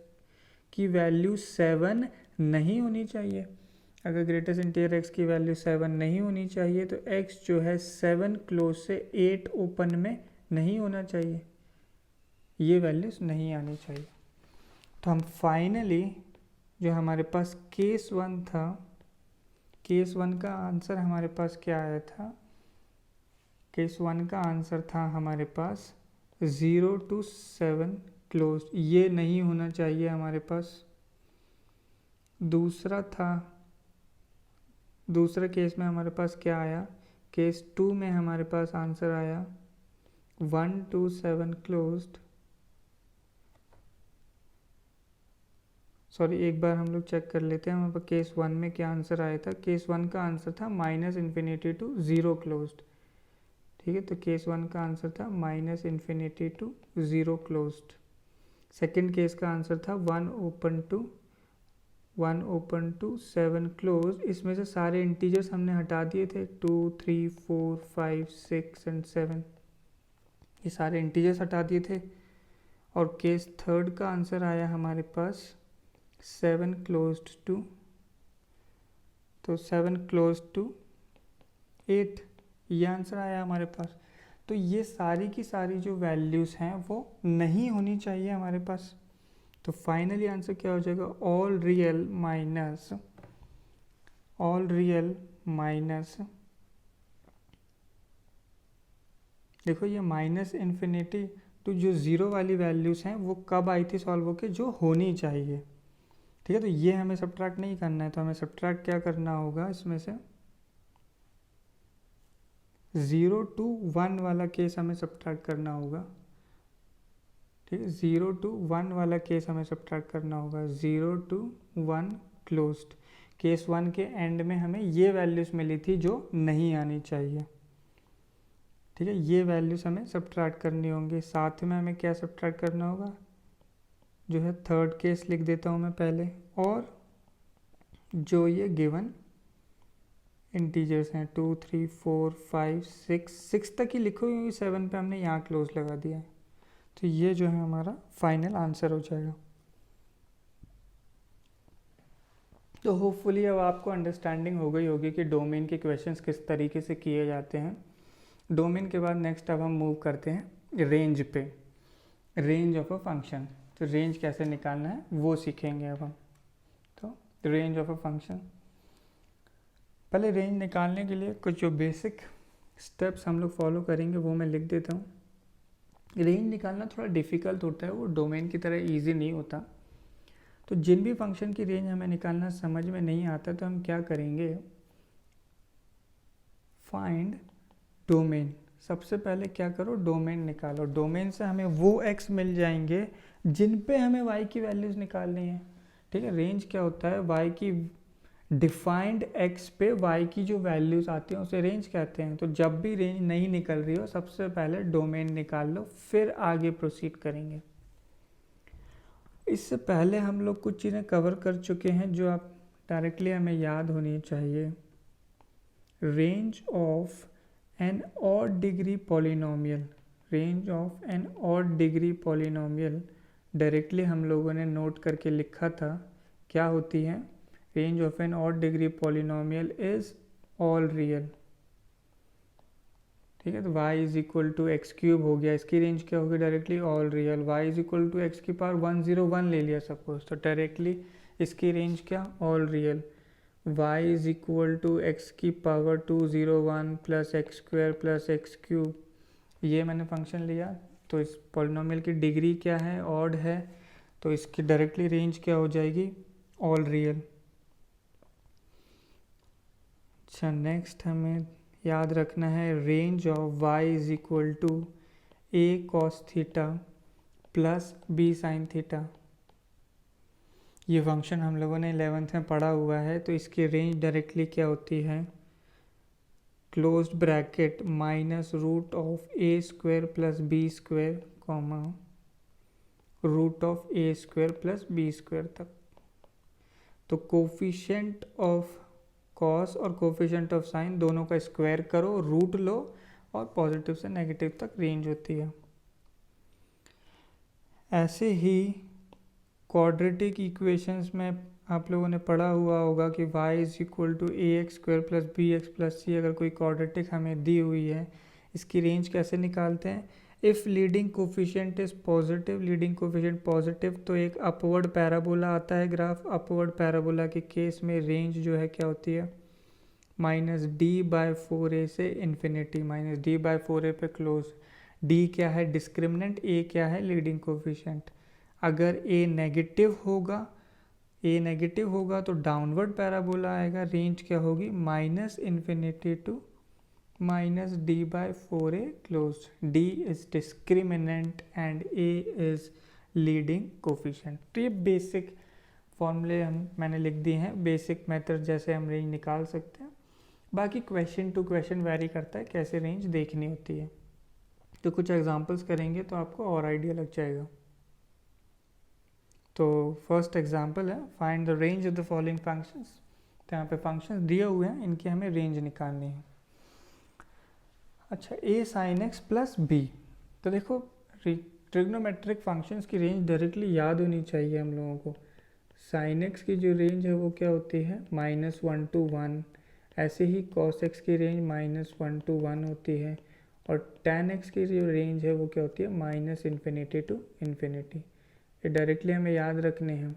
की वैल्यू 7 नहीं होनी चाहिए। अगर ग्रेटेस्ट इंटीजर x की वैल्यू 7 नहीं होनी चाहिए तो x जो है 7 क्लोज से 8 ओपन में नहीं होना चाहिए, ये वैल्यूज नहीं आनी चाहिए। तो हम फाइनली जो हमारे पास केस 1 था, केस 1 का आंसर हमारे पास क्या आया था, केस 1 का आंसर था हमारे पास 0 to 7 क्लोज, ये नहीं होना चाहिए हमारे पास। दूसरा था, दूसरे केस में हमारे पास क्या आया, केस 2 में हमारे पास आंसर आया 1 to 7 क्लोज्ड। सॉरी, एक बार हम लोग चेक कर लेते हैं हमारे पास केस 1 में क्या आंसर आया था। केस 1 का आंसर था -∞ to 0 क्लोज्ड। ठीक है, तो केस 1 का आंसर था -∞ to 0 क्लोज्ड। सेकेंड केस का आंसर था 1 ओपन टू 7 क्लोज। इसमें से सारे इंटीजर्स हमने हटा दिए थे, 2 3 4 5 6 एंड 7, ये सारे इंटीजर्स हटा दिए थे। और केस थर्ड का आंसर आया हमारे पास 7 क्लोज्ड टू, तो 7 क्लोज टू 8, ये आंसर आया हमारे पास। तो ये सारी की सारी जो वैल्यूज़ हैं वो नहीं होनी चाहिए हमारे पास। तो फाइनली आंसर क्या हो जाएगा, ऑल रियल माइनस, देखो ये -∞ टू जो 0 वाली वैल्यूज़ हैं वो कब आई थी सॉल्व होके, जो होनी चाहिए। ठीक है, तो ये हमें सब्ट्रैक्ट नहीं करना है, तो हमें सब्ट्रैक्ट क्या करना होगा, इसमें से 0 to 1 वाला केस हमें सब्ट्रैक्ट करना होगा। ठीक है, 0 to 1 वाला केस हमें सब्ट्रैक्ट करना होगा। 0 to 1 क्लोज्ड, केस 1 के एंड में हमें ये वैल्यूज़ मिली थी जो नहीं आनी चाहिए। ठीक है, ये वैल्यूज़ हमें सब्ट्रैक्ट करनी होंगी। साथ में हमें क्या सब्ट्रैक्ट करना होगा, जो है थर्ड केस लिख देता हूँ मैं पहले, और जो ये गिवन इंटीजर्स हैं 2 3 4 5 6 तक ही लिखो, क्योंकि 7 पे हमने यहाँ क्लोज लगा दिया है। तो ये जो है हमारा फाइनल आंसर हो जाएगा। तो होपफुली अब आपको अंडरस्टैंडिंग हो गई होगी कि डोमेन के क्वेश्चंस किस तरीके से किए जाते हैं। डोमेन के बाद नेक्स्ट अब हम मूव करते हैं रेंज पे, रेंज ऑफ अ फंक्शन। तो रेंज कैसे निकालना है वो सीखेंगे अब हम। तो रेंज ऑफ अ फंक्शन, पहले रेंज निकालने के लिए कुछ जो बेसिक स्टेप्स हम लोग फॉलो करेंगे वो मैं लिख देता हूँ। रेंज निकालना थोड़ा डिफ़िकल्ट होता है, वो डोमेन की तरह इजी नहीं होता। तो जिन भी फंक्शन की रेंज हमें निकालना समझ में नहीं आता तो हम क्या करेंगे, फाइंड डोमेन। सबसे पहले क्या करो, डोमेन निकालो। डोमेन से हमें वो x मिल जाएंगे जिन पे हमें y की वैल्यूज़ निकालनी है। ठीक है, रेंज क्या होता है, y की डिफाइंड x पे y की जो वैल्यूज़ आती हैं उसे रेंज कहते हैं। तो जब भी रेंज नहीं निकल रही हो सबसे पहले डोमेन निकाल लो, फिर आगे प्रोसीड करेंगे। इससे पहले हम लोग कुछ चीज़ें कवर कर चुके हैं जो आप डायरेक्टली हमें याद होनी चाहिए। Range of an odd degree polynomial, range of an odd degree polynomial directly हम लोगों ने नोट करके लिखा था। क्या होती है, range of an odd degree polynomial is all real. ठीक है, तो y is equal to x cube हो गया, इसकी रेंज क्या होगी directly all real. y is equal to x की पावर 101 ले लिया सपोज, तो डायरेक्टली इसकी रेंज क्या all real. y is equal to x की power 201 plus x square plus x cube, ये मैंने फंक्शन लिया, तो इस पॉलिनोमियल की डिग्री क्या है ऑड है, तो इसकी डायरेक्टली रेंज क्या हो जाएगी ऑल रियल। अच्छा, नेक्स्ट हमें याद रखना है range of y is equal to a cos theta plus b sin theta. ये फंक्शन हम लोगों ने 11th में पढ़ा हुआ है, तो इसकी रेंज डायरेक्टली क्या होती है, closed bracket minus root of a square plus b square comma root of a square plus b square तक। तो कोफिशिएंट ऑफ कॉस और कोफिशिएंट ऑफ साइन दोनों का स्क्वायर करो, रूट लो, और पॉजिटिव से नेगेटिव तक रेंज होती है। ऐसे ही क्वाड्रेटिक इक्वेशंस में आप लोगों ने पढ़ा हुआ होगा कि y is equal to a x square plus b x plus c, अगर कोई क्वाड्रेटिक हमें दी हुई है, इसकी रेंज कैसे निकालते हैं, if leading coefficient is positive, leading coefficient positive, तो एक अपवर्ड पैराबोला आता है ग्राफ, अपवर्ड पैराबोला के केस में रेंज जो है क्या होती है -d/4a से इन्फिनिटी, -d/4a पे क्लोज। d क्या है डिस्क्रिमिनेंट, a क्या है लीडिंग कोफिशिएंट। अगर a नेगेटिव होगा तो डाउनवर्ड पैराबोला आएगा, रेंज क्या होगी -infinity to -d/4a close. d is discriminant and a is leading coefficient. तो ये बेसिक फॉर्मूले मैंने लिख दिए हैं, बेसिक मेथड जैसे हम रेंज निकाल सकते हैं। बाकी क्वेश्चन टू क्वेश्चन वैरी करता है कैसे रेंज देखनी होती है, तो कुछ एग्जांपल्स करेंगे तो आपको और आइडिया लग जाएगा। तो फर्स्ट एग्जांपल है find the range of the following functions. तो यहाँ पे फंक्शंस दिए हुए हैं, इनकी हमें रेंज निकालनी है। अच्छा, a sin x plus b, तो देखो ट्रिग्नोमेट्रिक फंक्शंस की रेंज डायरेक्टली याद होनी चाहिए हम लोगों को। sin x की जो रेंज है वो क्या होती है -1 to 1, ऐसे ही cos x की रेंज -1 to 1 होती है, और tan x की जो रेंज है वो क्या होती है -इन्फिनिटी टू इन्फिनिटी। ये डायरेक्टली हमें याद रखने हैं।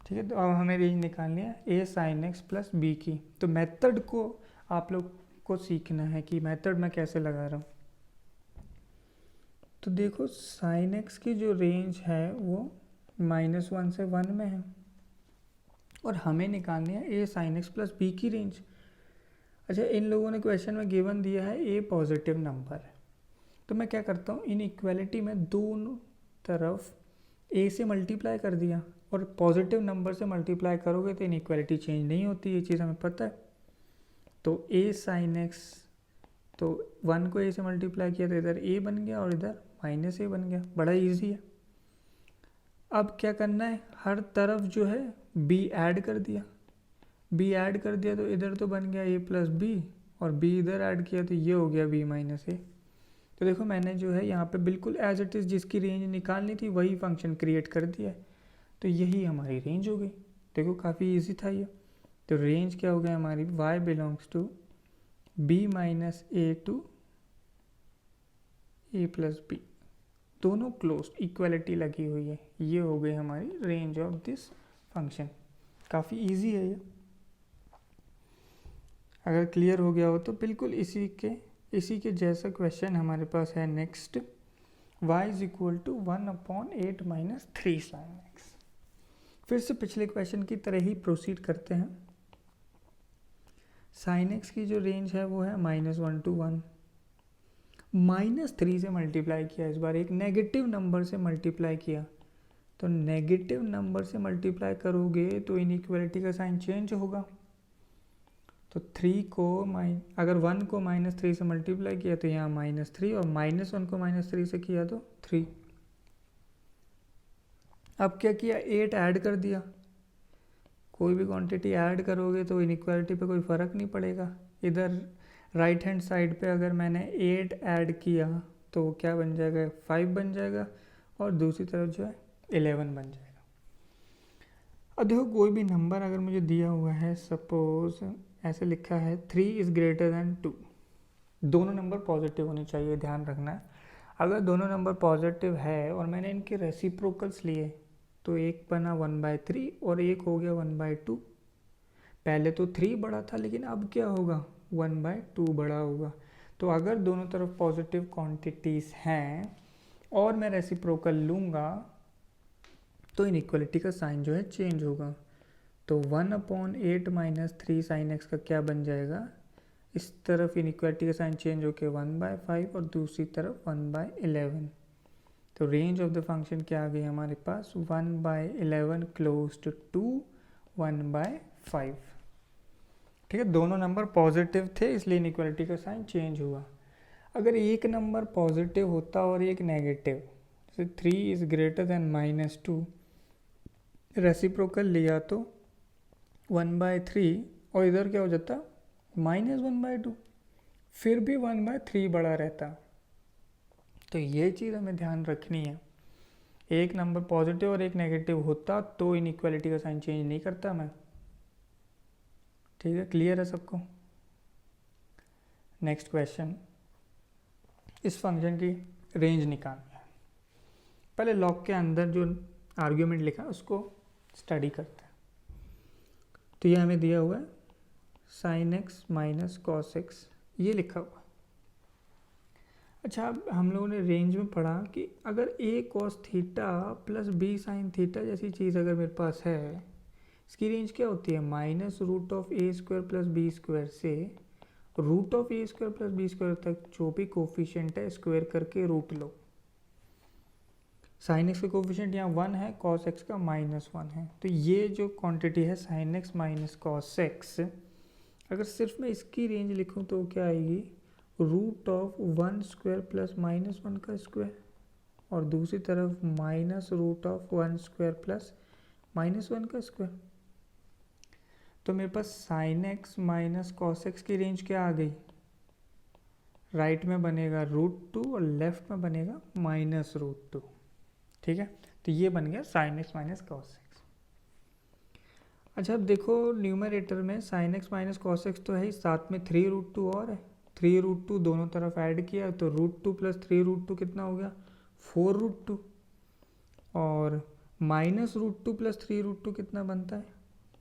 ठीक है, तो अब हमें रेंज निकालनी है a sin x plus b की। तो मेथड को आप लोग को सीखना है कि मेथड मैं कैसे लगा रहा हूँ। तो देखो sin x की जो रेंज है वो -1 से 1 में है, और हमें निकालनी है a sin x plus b की रेंज। अच्छा, इन लोगों ने क्वेश्चन में गिवन दिया है a पॉजिटिव नंबर है, तो मैं क्या करता हूँ इन इक्वालिटी में दोनों तरफ a से मल्टीप्लाई कर दिया, और पॉजिटिव नंबर से मल्टीप्लाई करोगे तो इनइक्वालिटी चेंज नहीं होती, ये चीज़ हमें पता है। तो a sin x, तो 1 को a से मल्टीप्लाई किया तो इधर a बन गया और इधर -a बन गया, बड़ा इजी है। अब क्या करना है, हर तरफ जो है b ऐड कर दिया, तो इधर तो बन गया a प्लस बी, और b इधर ऐड किया तो ये हो गया b माइनस a। तो देखो मैंने जो है यहाँ पे बिल्कुल एज इट इज़ जिसकी रेंज निकालनी थी वही फंक्शन क्रिएट कर दिया है, तो यही हमारी रेंज हो गई। देखो काफ़ी इजी था ये। तो रेंज क्या हो गया हमारी, y belongs to b minus a to a plus b, दोनों क्लोज इक्वलिटी लगी हुई है, ये हो गई हमारी रेंज ऑफ दिस फंक्शन। काफ़ी इजी है ये, अगर क्लियर हो गया हो तो बिल्कुल इसी के जैसा क्वेश्चन हमारे पास है next, y is equal to 1/8 minus 3 sin x। फिर से पिछले क्वेश्चन की तरह ही प्रोसीड करते हैं। sin x की जो रेंज है वो है -1 to 1, -3 से मल्टीप्लाई किया, इस बार एक नेगेटिव नंबर से मल्टीप्लाई किया, तो नेगेटिव नंबर से मल्टीप्लाई करोगे तो इनइक्वालिटी का साइन चेंज होगा। तो 3 को अगर 1 को -3 से मल्टीप्लाई किया तो यहाँ -3, और -1 को -3 से किया तो 3। अब क्या किया, 8 ऐड कर दिया, कोई भी क्वांटिटी ऐड करोगे तो इनइक्वालिटी पे कोई फ़र्क नहीं पड़ेगा। इधर राइट हैंड साइड पे अगर मैंने 8 ऐड किया तो वो क्या बन जाएगा 5 बन जाएगा, और दूसरी तरफ जो है 11 बन जाएगा। अब देखो कोई भी नंबर अगर मुझे दिया हुआ है, सपोज ऐसे लिखा है 3 इज़ ग्रेटर दैन 2, दोनों नंबर पॉजिटिव होने चाहिए, ध्यान रखना है। अगर दोनों नंबर पॉजिटिव है और मैंने इनके रेसिप्रोकल्स लिए तो एक बना 1/3 और एक हो गया 1/2। पहले तो 3 बड़ा था लेकिन अब क्या होगा, 1/2 बड़ा होगा। तो अगर दोनों तरफ पॉजिटिव क्वांटिटीज़ हैं और मैं रेसिप्रोकल लूँगा तो इनइक्वालिटी का साइन जो है चेंज होगा। तो 1/8 - 3 sin x का क्या बन जाएगा, इस तरफ इनइक्वालिटी का साइन चेंज होकर 1/5 और दूसरी तरफ 1/11। तो रेंज ऑफ द फंक्शन क्या आ गई हमारे पास, 1/11 क्लोज टू 1/5। ठीक है, दोनों नंबर पॉजिटिव थे इसलिए इनइक्वालिटी का साइन चेंज हुआ। अगर एक नंबर पॉजिटिव होता और एक नेगेटिव, जैसे 3 इज़ ग्रेटर दैन -2, रेसिप्रोकल लिया तो 1/3 और इधर क्या हो जाता -1/2, फिर भी 1/3 बड़ा रहता। तो ये चीज़ हमें ध्यान रखनी है, एक नंबर पॉजिटिव और एक नेगेटिव होता तो इनइक्वालिटी का साइन चेंज नहीं करता मैं। ठीक है, क्लियर है सबको। नेक्स्ट क्वेश्चन, इस फंक्शन की रेंज निकालनी है। पहले लॉग के अंदर जो आर्ग्यूमेंट लिखा है उसको स्टडी करते हैं। तो ये हमें दिया हुआ है sin x - cos x, ये लिखा हुआ। अच्छा, अब हम लोगों ने रेंज में पढ़ा कि अगर a cos theta plus b sin theta जैसी चीज़ अगर मेरे पास है, इसकी रेंज क्या होती है, -√a² + b² से √a² + b² तक जो भी कोफिशिएंट है स्क्वायर करके रूट लो। sin x का कोफिशिएंट यहाँ 1 है, cos x का -1 है। तो ये जो क्वांटिटी है sin x - cos x, अगर सिर्फ मैं इसकी रेंज लिखूँ तो क्या आएगी, √1² + -1 का स्क्वायर और दूसरी तरफ -√1² + -1 का स्क्वायर। तो मेरे पास sin x - cos x की रेंज क्या आ गई, राइट में बनेगा √2 और लेफ्ट में बनेगा -√2। ठीक है, तो ये बन गया sin x - cos x। अच्छा, अब देखो न्यूमरेटर में sin x - cos x तो है ही, साथ में 3√2 और है। 3√2 दोनों तरफ ऐड किया तो √2 + 3√2 कितना हो गया, 4√2, और -√2 + 3√2 कितना बनता है,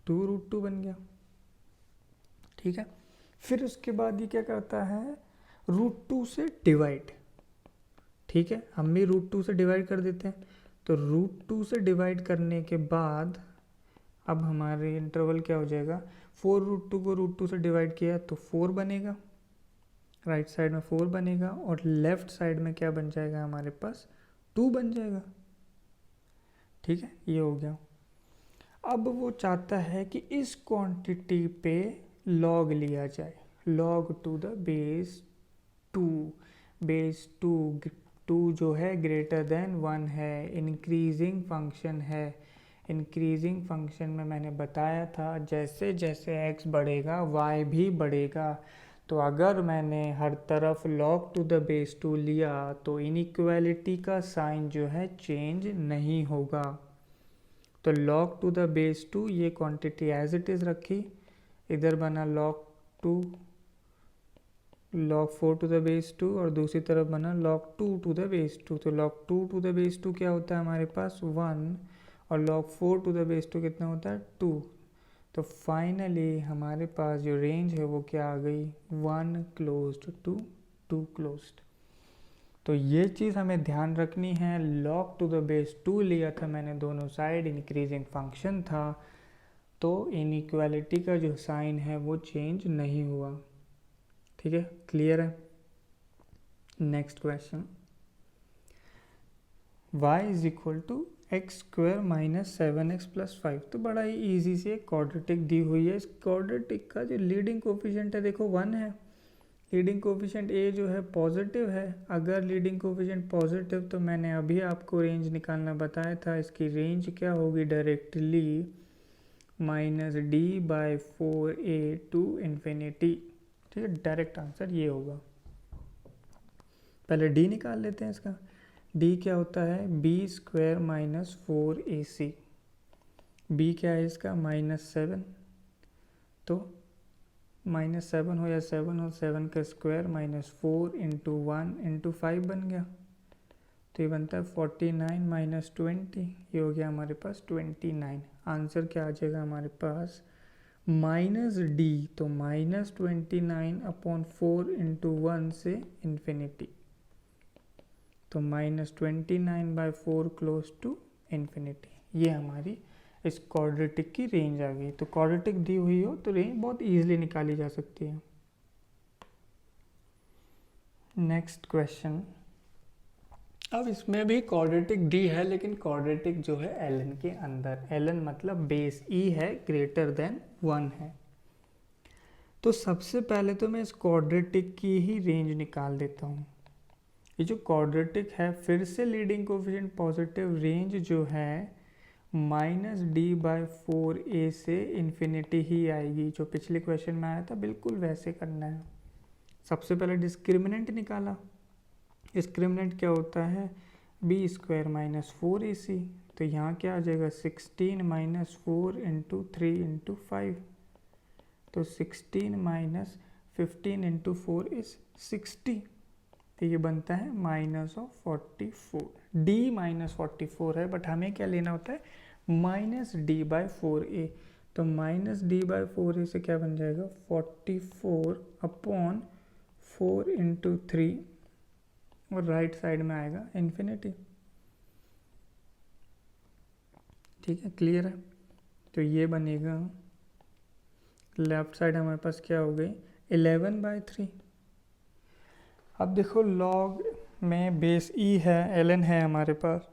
2√2 बन गया। ठीक है, फिर उसके बाद ये क्या करता है, √2 से डिवाइड। ठीक है, हम भी √2 से डिवाइड कर देते हैं। तो √2 से डिवाइड करने के बाद अब हमारे इंटरवल क्या हो जाएगा, 4√2 को √2 से डिवाइड किया तो 4 बनेगा, राइट साइड में 4 बनेगा और लेफ्ट साइड में क्या बन जाएगा हमारे पास, 2 बन जाएगा। ठीक है, ये हो गया। अब वो चाहता है कि इस क्वांटिटी पे लॉग लिया जाए, log to the base 2, base 2 जो है ग्रेटर देन 1 है, इंक्रीजिंग फंक्शन है। इंक्रीजिंग फंक्शन में मैंने बताया था जैसे जैसे x बढ़ेगा y भी बढ़ेगा। तो अगर मैंने हर तरफ log टू द बेस 2 लिया तो इनइक्वालिटी का साइन जो है चेंज नहीं होगा। तो log टू द बेस 2 ये क्वांटिटी एज इट इज़ रखी, इधर बना log 4 टू द बेस 2 और दूसरी तरफ बना log 2 टू द बेस 2। तो log 2 टू द बेस 2 क्या होता है हमारे पास, 1, और log 4 टू द बेस 2 कितना होता है, 2। तो फाइनली हमारे पास जो रेंज है वो क्या आ गई, 1 क्लोज्ड टू 2 क्लोज्ड। तो ये चीज़ हमें ध्यान रखनी है, log टू द बेस 2 लिया था मैंने दोनों साइड, इंक्रीजिंग फंक्शन था, तो इनइक्वालिटी का जो साइन है वो चेंज नहीं हुआ। ठीक है, क्लियर है। Next question, y = x² - 7x + 5। तो बड़ा ही ईजी से एक क्वाड्रेटिक दी हुई है। इस क्वाड्रेटिक का जो लीडिंग कोफिशिएंट है देखो 1 है, लीडिंग कोफिशिएंट a जो है पॉजिटिव है। अगर लीडिंग कोफिशिएंट पॉजिटिव तो मैंने अभी आपको रेंज निकालना बताया था, इसकी रेंज क्या होगी डायरेक्टली -d/4a टू इन्फिनिटी। ठीक है, डायरेक्ट आंसर ये होगा। पहले d निकाल लेते हैं इसका। d क्या होता है, b² - 4ac। b क्या है इसका, -7। तो -7 हो या 7 हो, 7 का स्क्वायर -4 इंटू 1 इंटू 5 बन गया, तो ये बनता है 49 -20, ये हो गया हमारे पास 29। आंसर क्या आ जाएगा हमारे पास -d, तो -29/4 इंटू 1 से इन्फिनिटी, तो -29/4 क्लोज टू इन्फिनिटी। ये हमारी इस क्वाड्रेटिक की रेंज आ गई। तो क्वाड्रेटिक दी हुई हो तो रेंज बहुत इजीली निकाली जा सकती है। नेक्स्ट क्वेश्चन, अब इसमें भी क्वाड्रेटिक डी है, लेकिन क्वाड्रेटिक जो है एल के अंदर, एल मतलब बेस ई है, ग्रेटर देन 1 है। तो सबसे पहले तो मैं इस क्वाड्रेटिक की ही रेंज निकाल देता हूँ। ये जो क्वाड्रेटिक है, फिर से लीडिंग कोफिशिएंट पॉजिटिव, रेंज जो है -d/4a से इन्फिनिटी ही आएगी। जो पिछले क्वेश्चन में आया था बिल्कुल वैसे करना है। सबसे पहले डिस्क्रिमिनेंट निकाला। डिस्क्रिमिनेंट क्या होता है, b² - 4ac, तो यहाँ क्या आ जाएगा 16 - 4 इंटू 3 इंटू 5, तो 16 - 15 इंटू 4 इज 60, तो ये बनता है -44। d -44 है, बट हमें क्या लेना होता है -d/4a, तो -d/4a से क्या बन जाएगा 44/4 इंटू 3, और राइट साइड में आएगा इन्फिनिटी। ठीक है, क्लियर है। तो ये बनेगा, लेफ्ट साइड हमारे पास क्या हो गई 11/3। अब देखो लॉग में बेस ई है, ln है हमारे पास,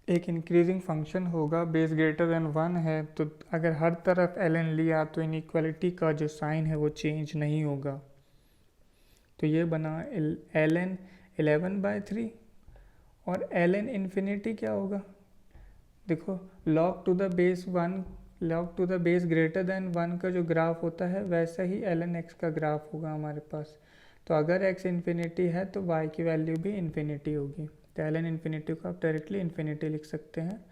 एक इंक्रीजिंग फंक्शन होगा, बेस ग्रेटर देन 1 है, तो अगर हर तरफ ln लिया तो इनइक्वालिटी का जो साइन है वो चेंज नहीं होगा। तो ये बना ln 11/3, और ln इन्फिनिटी क्या होगा, देखो log to the base 1, log to the base greater than 1 का जो ग्राफ होता है वैसा ही ln x का ग्राफ होगा हमारे पास। तो अगर x इन्फिनिटी है तो y की वैल्यू भी इन्फिनिटी होगी, तो ln इन्फिनिटी को आप डायरेक्टली इन्फिनिटी लिख सकते हैं।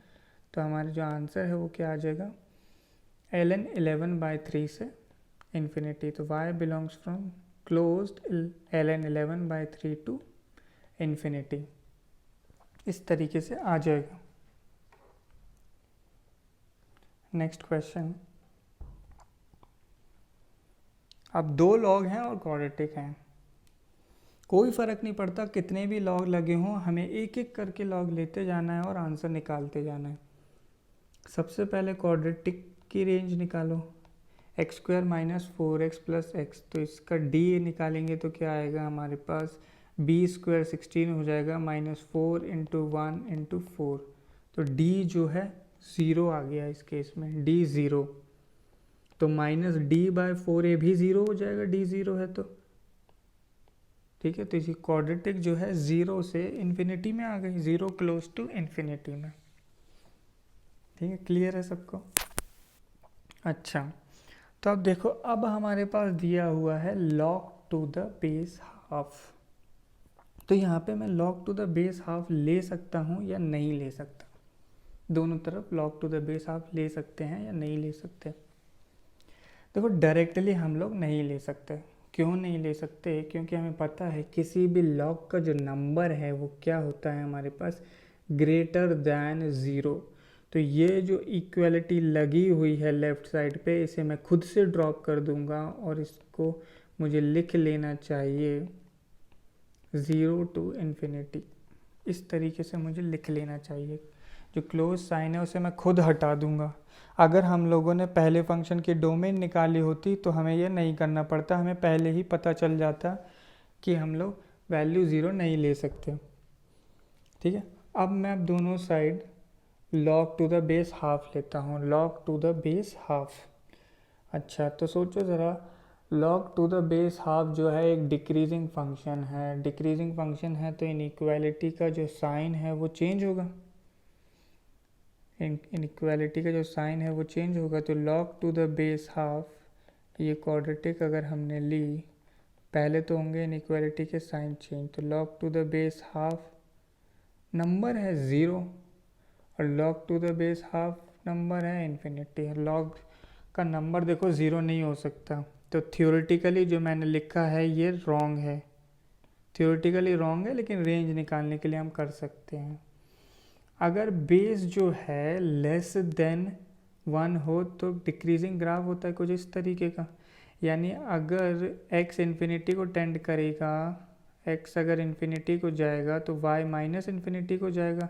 तो हमारा जो आंसर है वो क्या आ जाएगा ln 11/3 से इन्फिनिटी, तो y belongs from closed ln 11/3 to infinity, इस तरीके से आ जाएगा। नेक्स्ट क्वेश्चन, अब 2 लॉग हैं और क्वाड्रेटिक हैं, कोई फ़र्क नहीं पड़ता कितने भी लॉग लगे हों, हमें एक एक करके लॉग लेते जाना है और आंसर निकालते जाना है। सबसे पहले क्वाड्रेटिक की रेंज निकालो, x² - 4x + x, तो इसका d निकालेंगे तो क्या आएगा हमारे पास b² 16 हो जाएगा, -4 इंटू 1 इंटू 4, तो d जो है 0 आ गया इस केस में, d 0, तो -d/4a भी 0 हो जाएगा, d 0 है तो ठीक है। तो इसी क्वाड्रेटिक जो है 0 से इन्फिनिटी में आ गई, 0 क्लोज टू इन्फिनिटी में। ठीक है, क्लियर है सबको। अच्छा, तो अब देखो, अब हमारे पास दिया हुआ है log to the base half, तो यहाँ पे मैं log to the base half ले सकता हूँ या नहीं ले सकता, दोनों तरफ log to the base half ले सकते हैं या नहीं ले सकते। देखो डायरेक्टली हम लोग नहीं ले सकते। क्यों नहीं ले सकते, क्योंकि हमें पता है किसी भी लॉग का जो नंबर है वो क्या होता है हमारे पास ग्रेटर दैन 0। तो ये जो इक्वलिटी लगी हुई है लेफ़्ट साइड पे, इसे मैं खुद से ड्रॉप कर दूंगा और इसको मुझे लिख लेना चाहिए 0 टू इन्फिनिटी, इस तरीके से मुझे लिख लेना चाहिए। जो क्लोज साइन है उसे मैं खुद हटा दूंगा। अगर हम लोगों ने पहले फंक्शन की डोमेन निकाली होती तो हमें यह नहीं करना पड़ता, हमें पहले ही पता चल जाता कि हम लोग वैल्यू 0 नहीं ले सकते। ठीक है, अब मैं दोनों side log to the base half लेता हूँ, log to the base half. अच्छा, तो सोचो ज़रा, log to the base half जो है एक डिक्रीजिंग फंक्शन है, डिक्रीजिंग फंक्शन है तो इनइक्वालिटी का जो साइन है वो चेंज होगा, इनइक्वालिटी का जो साइन है वो चेंज होगा। तो log to the base half, ये क्वाड्रेटिक अगर हमने ली, पहले तो होंगे इनइक्वालिटी के साइन चेंज, तो log to the base half number है 0 और log to the base half number है इन्फिनिटी। log का नंबर देखो 0 नहीं हो सकता, तो थ्योरेटिकली जो मैंने लिखा है ये रॉन्ग है, थ्योरेटिकली रॉन्ग है, लेकिन रेंज निकालने के लिए हम कर सकते हैं। अगर बेस जो है लेस देन 1 हो तो डिक्रीजिंग ग्राफ होता है कुछ इस तरीके का, यानी अगर x इन्फिनिटी को टेंड करेगा, x अगर इन्फिनिटी को जाएगा तो y माइनस इन्फिनिटी को जाएगा,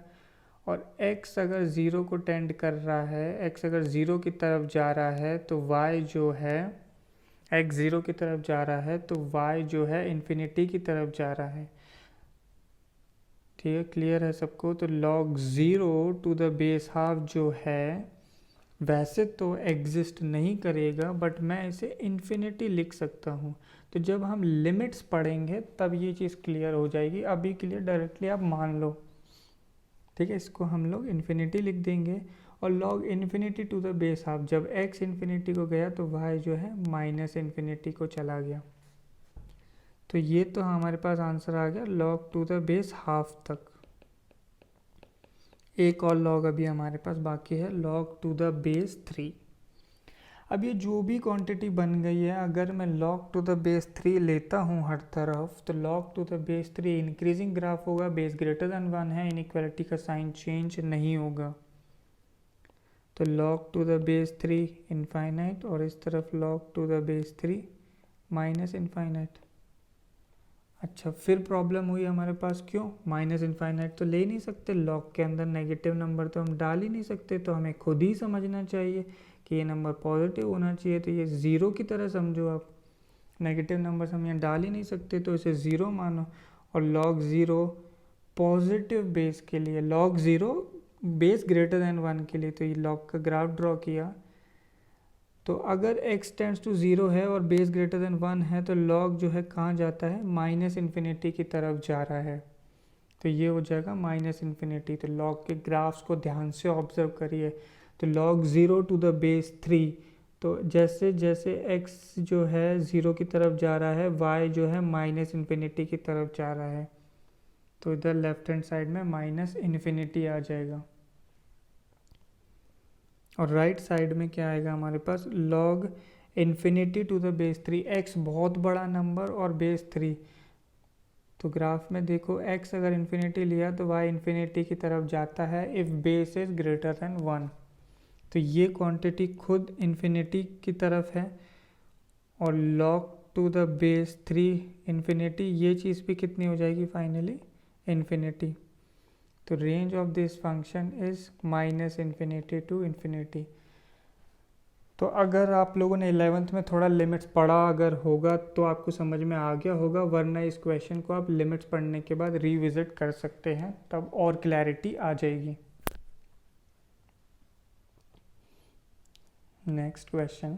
और x अगर ज़ीरो को टेंड कर रहा है, x अगर ज़ीरो की तरफ जा रहा है तो y जो है, x ज़ीरो की तरफ जा रहा है तो y जो है इन्फिनिटी की तरफ जा रहा है। ठीक है, क्लियर है सबको? तो log 0 to the base half जो है वैसे तो एग्जिस्ट नहीं करेगा, बट मैं इसे इन्फिनिटी लिख सकता हूँ। तो जब हम लिमिट्स पढ़ेंगे तब ये चीज़ क्लियर हो जाएगी, अभी के लिए डायरेक्टली आप मान लो। ठीक है, इसको हम लोग इन्फिनिटी लिख देंगे, और log infinity to the base half, जब x इन्फिनिटी को गया तो y जो है माइनस इन्फिनिटी को चला गया। तो ये तो हमारे पास आंसर आ गया log to the base half तक। एक और लॉग अभी हमारे पास बाकी है, लॉग टू द बेस 3। अब ये जो भी क्वांटिटी बन गई है, अगर मैं लॉग टू द बेस 3 लेता हूँ हर तरफ, तो log to the base 3 increasing graph होगा, बेस ग्रेटर देन 1 है, इनइक्वालिटी का साइन चेंज नहीं होगा। तो log to the base 3 infinite, और इस तरफ log to the base 3 minus infinite. अच्छा, फिर प्रॉब्लम हुई हमारे पास, क्यों? माइनस इनफाइनाइट तो ले ही नहीं सकते, लॉग के अंदर नेगेटिव नंबर तो हम डाल ही नहीं सकते, तो हमें खुद ही समझना चाहिए कि ये नंबर पॉजिटिव होना चाहिए। तो ये ज़ीरो की तरह समझो आप, नेगेटिव नंबर हम यहाँ डाल ही नहीं सकते, तो इसे ज़ीरो मानो। और लॉग ज़ीरो पॉजिटिव बेस के लिए, log zero base greater than 1 के लिए, तो ये लॉग का ग्राफ ड्रॉ किया। तो अगर x टेंड्स टू 0 है और बेस ग्रेटर देन 1 है, तो log जो है कहाँ जाता है? माइनस इन्फिनिटी की तरफ जा रहा है। तो ये हो जाएगा माइनस इन्फिनिटी। तो log के ग्राफ्स को ध्यान से ऑब्जर्व करिए। तो log 0 टू द बेस 3, तो जैसे जैसे x जो है 0 की तरफ जा रहा है, y जो है माइनस इन्फिनिटी की तरफ जा रहा है, तो इधर लेफ्ट हैंड साइड में माइनस इन्फिनिटी आ जाएगा। और राइट साइड में क्या आएगा हमारे पास? log infinity to the base 3, x बहुत बड़ा नंबर और बेस 3। तो ग्राफ में देखो, x अगर इन्फिनिटी लिया तो y इन्फिनिटी की तरफ जाता है if base is greater than 1। तो ये क्वांटिटी खुद इन्फिनिटी की तरफ है, और log to the base 3 infinity, ये चीज़ भी कितनी हो जाएगी फाइनली? इन्फिनिटी। तो range of this function is minus infinity to infinity. तो अगर आप लोगों ने 11th में थोड़ा लिमिट्स पढ़ा अगर होगा तो आपको समझ में आ गया होगा, वरना इस क्वेश्चन को आप लिमिट्स पढ़ने के बाद रिविजिट कर सकते हैं, तब और क्लैरिटी आ जाएगी। Next question,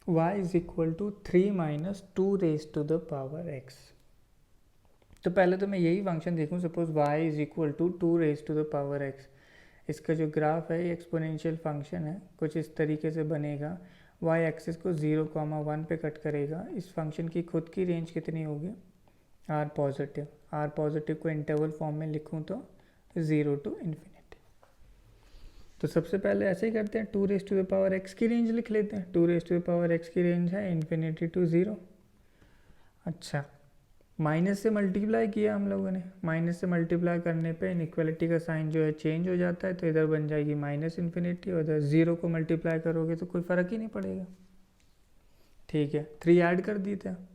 y is equal to 3 minus 2 raise to the power x। तो पहले तो मैं यही फंक्शन देखूं, suppose y is equal to 2 raise to the power x। इसका जो ग्राफ है ये एक्सपोनेंशियल फंक्शन है, कुछ इस तरीके से बनेगा। y एक्सिस को 0,1 पे कट करेगा। इस फंक्शन की खुद की रेंज कितनी होगी? r positive. r पॉजिटिव को इंटरवल फॉर्म में लिखूं तो 0 टू इन्फिनिटी। तो सबसे पहले ऐसे ही करते हैं, 2 raise to the power x की रेंज लिख लेते हैं। 2 raise to the power x की रेंज है इन्फिनिटी टू 0। अच्छा, माइनस से मल्टीप्लाई किया हम लोगों ने, माइनस से मल्टीप्लाई करने पे इनइक्वालिटी का साइन जो है चेंज हो जाता है, तो इधर बन जाएगी माइनस इन्फिनिटी, और इधर 0 को मल्टीप्लाई करोगे तो कोई फ़र्क ही नहीं पड़ेगा। ठीक है, 3 ऐड कर देते हैं,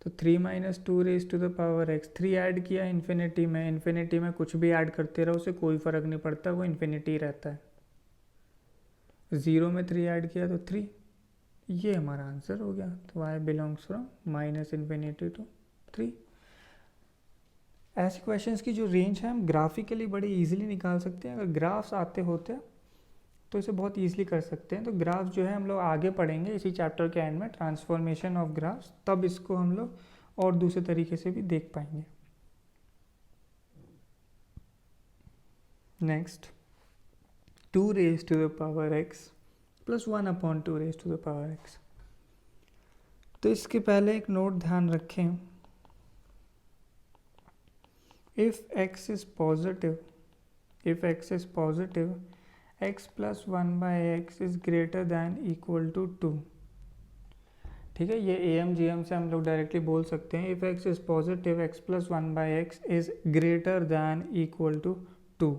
तो 3 minus 2 raise to the power x। 3 add किया इन्फिनिटी में, इन्फिनिटी में कुछ भी ऐड करते रहो उसे कोई फ़र्क नहीं पड़ता, वो इन्फिनिटी रहता है। 0 में 3 ऐड किया तो 3, ये हमारा आंसर हो गया। तो y belongs from minus infinity to 3। ऐसे क्वेश्चंस की जो रेंज है हम ग्राफिकली बड़ी इजीली निकाल सकते हैं। अगर ग्राफ्स आते होते तो इसे बहुत इजीली कर सकते हैं। तो ग्राफ जो है हम लोग आगे पढ़ेंगे इसी चैप्टर के एंड में, ट्रांसफॉर्मेशन ऑफ ग्राफ्स, तब इसको हम लोग और दूसरे तरीके से भी देख पाएंगे। Next, 2 raise to the power x plus 1/2 raise to the power x। तो इसके पहले एक नोट ध्यान रखें, if x is positive, x plus 1 by x is greater than equal to 2, ठीक है, ये AMGM से हम लोग डायरेक्टली बोल सकते हैं if x is positive x plus 1/x is greater than equal to 2।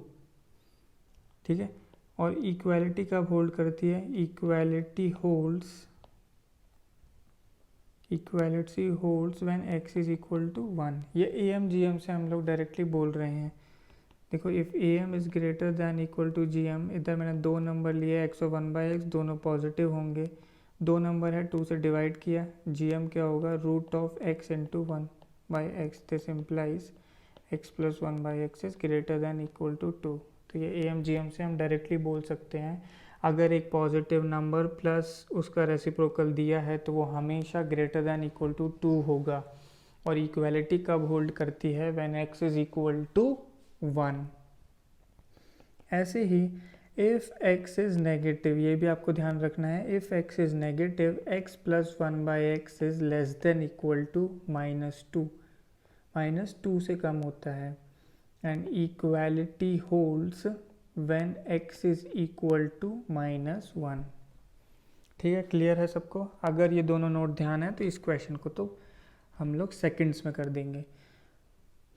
ठीक है, और इक्वालिटी कब होल्ड करती है? Equality holds when x is equal to 1। ये AMGM से हम लोग डायरेक्टली बोल रहे हैं। देखो if AM is greater than equal to GM, इधर मैंने दो नंबर लिए x और 1/x, दोनों पॉजिटिव होंगे। दो नंबर है, 2 से डिवाइड किया, GM क्या होगा? Root of x into 1/x। This implies x plus 1/x is greater than equal to 2। तो ये AMGM से हम डायरेक्टली बोल सकते हैं अगर एक पॉजिटिव नंबर प्लस उसका रेसिप्रोकल दिया है तो वो हमेशा ग्रेटर दैन इक्वल टू 2 होगा। और इक्वालिटी कब होल्ड करती है? When x is equal to 1। ऐसे ही इफ़ x इज़ नेगेटिव, ये भी आपको ध्यान रखना है, if x is negative x plus 1/x is less than equal to -2। -2 से कम होता है। And equality holds when x is equal to -1। ठीक है, क्लियर है सबको? अगर ये दोनों नोट ध्यान है तो इस क्वेश्चन को तो हम लोग सेकंड्स में कर देंगे।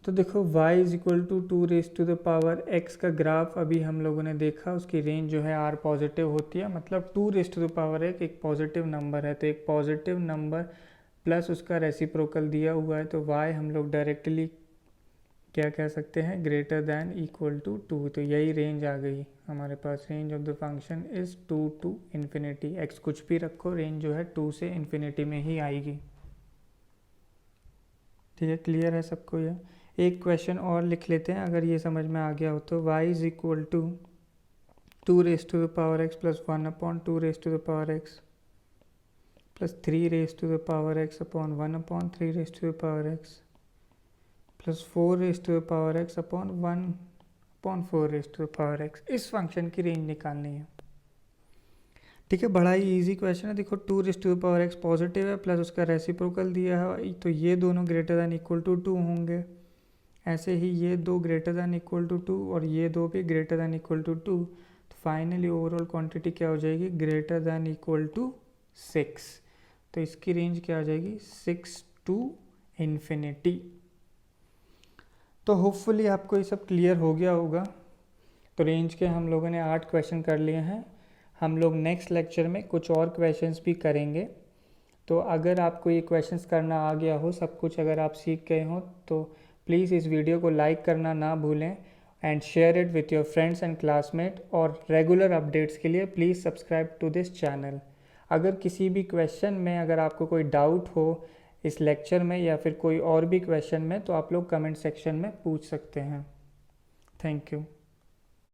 तो देखो y is equal to 2 raise to the power x का ग्राफ अभी हम लोगों ने देखा, उसकी रेंज जो है r पॉजिटिव होती है, मतलब 2 रेज टू द पावर एक पॉजिटिव नंबर है, तो एक पॉजिटिव नंबर प्लस उसका रेसिप्रोकल दिया हुआ है, तो y हम लोग डायरेक्टली क्या कह सकते हैं? Greater than equal to 2। तो यही रेंज आ गई हमारे पास। Range of the function is 2 to infinity. x कुछ भी रखो, रेंज जो है 2 से इन्फिनिटी में ही आएगी। ठीक है, क्लियर है सबको? ये एक क्वेश्चन और लिख लेते हैं अगर ये समझ में आ गया हो तो। y is equal to 2 raise to the power x plus 1/2 raise to the power x plus 3 raise to the power x upon 1/3 raise to the power x plus 4 raise to the power x upon 1/4 raise to the power x। इस function की range निकालनी है। ठीक है, बड़ा ही easy question है। देखो 2 raise to the power x positive है प्लस उसका रेसिप्रोकल दिया है, तो ये दोनों ग्रेटर दैन इक्वल टू 2 होंगे। ऐसे ही ये दो ग्रेटर दैन इक्वल टू 2 और ये दो भी ग्रेटर दैन इक्वल टू 2। तो फाइनली ओवरऑल क्वांटिटी क्या हो जाएगी? Greater than equal to 6। तो इसकी रेंज क्या आ जाएगी? 6 टू इन्फिनिटी। तो होपफुली आपको ये सब क्लियर हो गया होगा। तो रेंज के हम लोगों ने 8 क्वेश्चन कर लिए हैं। हम लोग नेक्स्ट लेक्चर में कुछ और क्वेश्चंस भी करेंगे। तो अगर आपको ये क्वेश्चंस करना आ गया हो, सब कुछ अगर आप सीख गए हो, तो प्लीज़ इस वीडियो को लाइक करना ना भूलें and share it with your friends and classmate. और रेगुलर अपडेट्स के लिए please subscribe to this channel. अगर किसी भी क्वेश्चन में अगर आपको कोई डाउट हो इस लेक्चर में या फिर कोई और भी क्वेश्चन में, तो आप लोग कमेंट सेक्शन में पूछ सकते हैं। Thank you.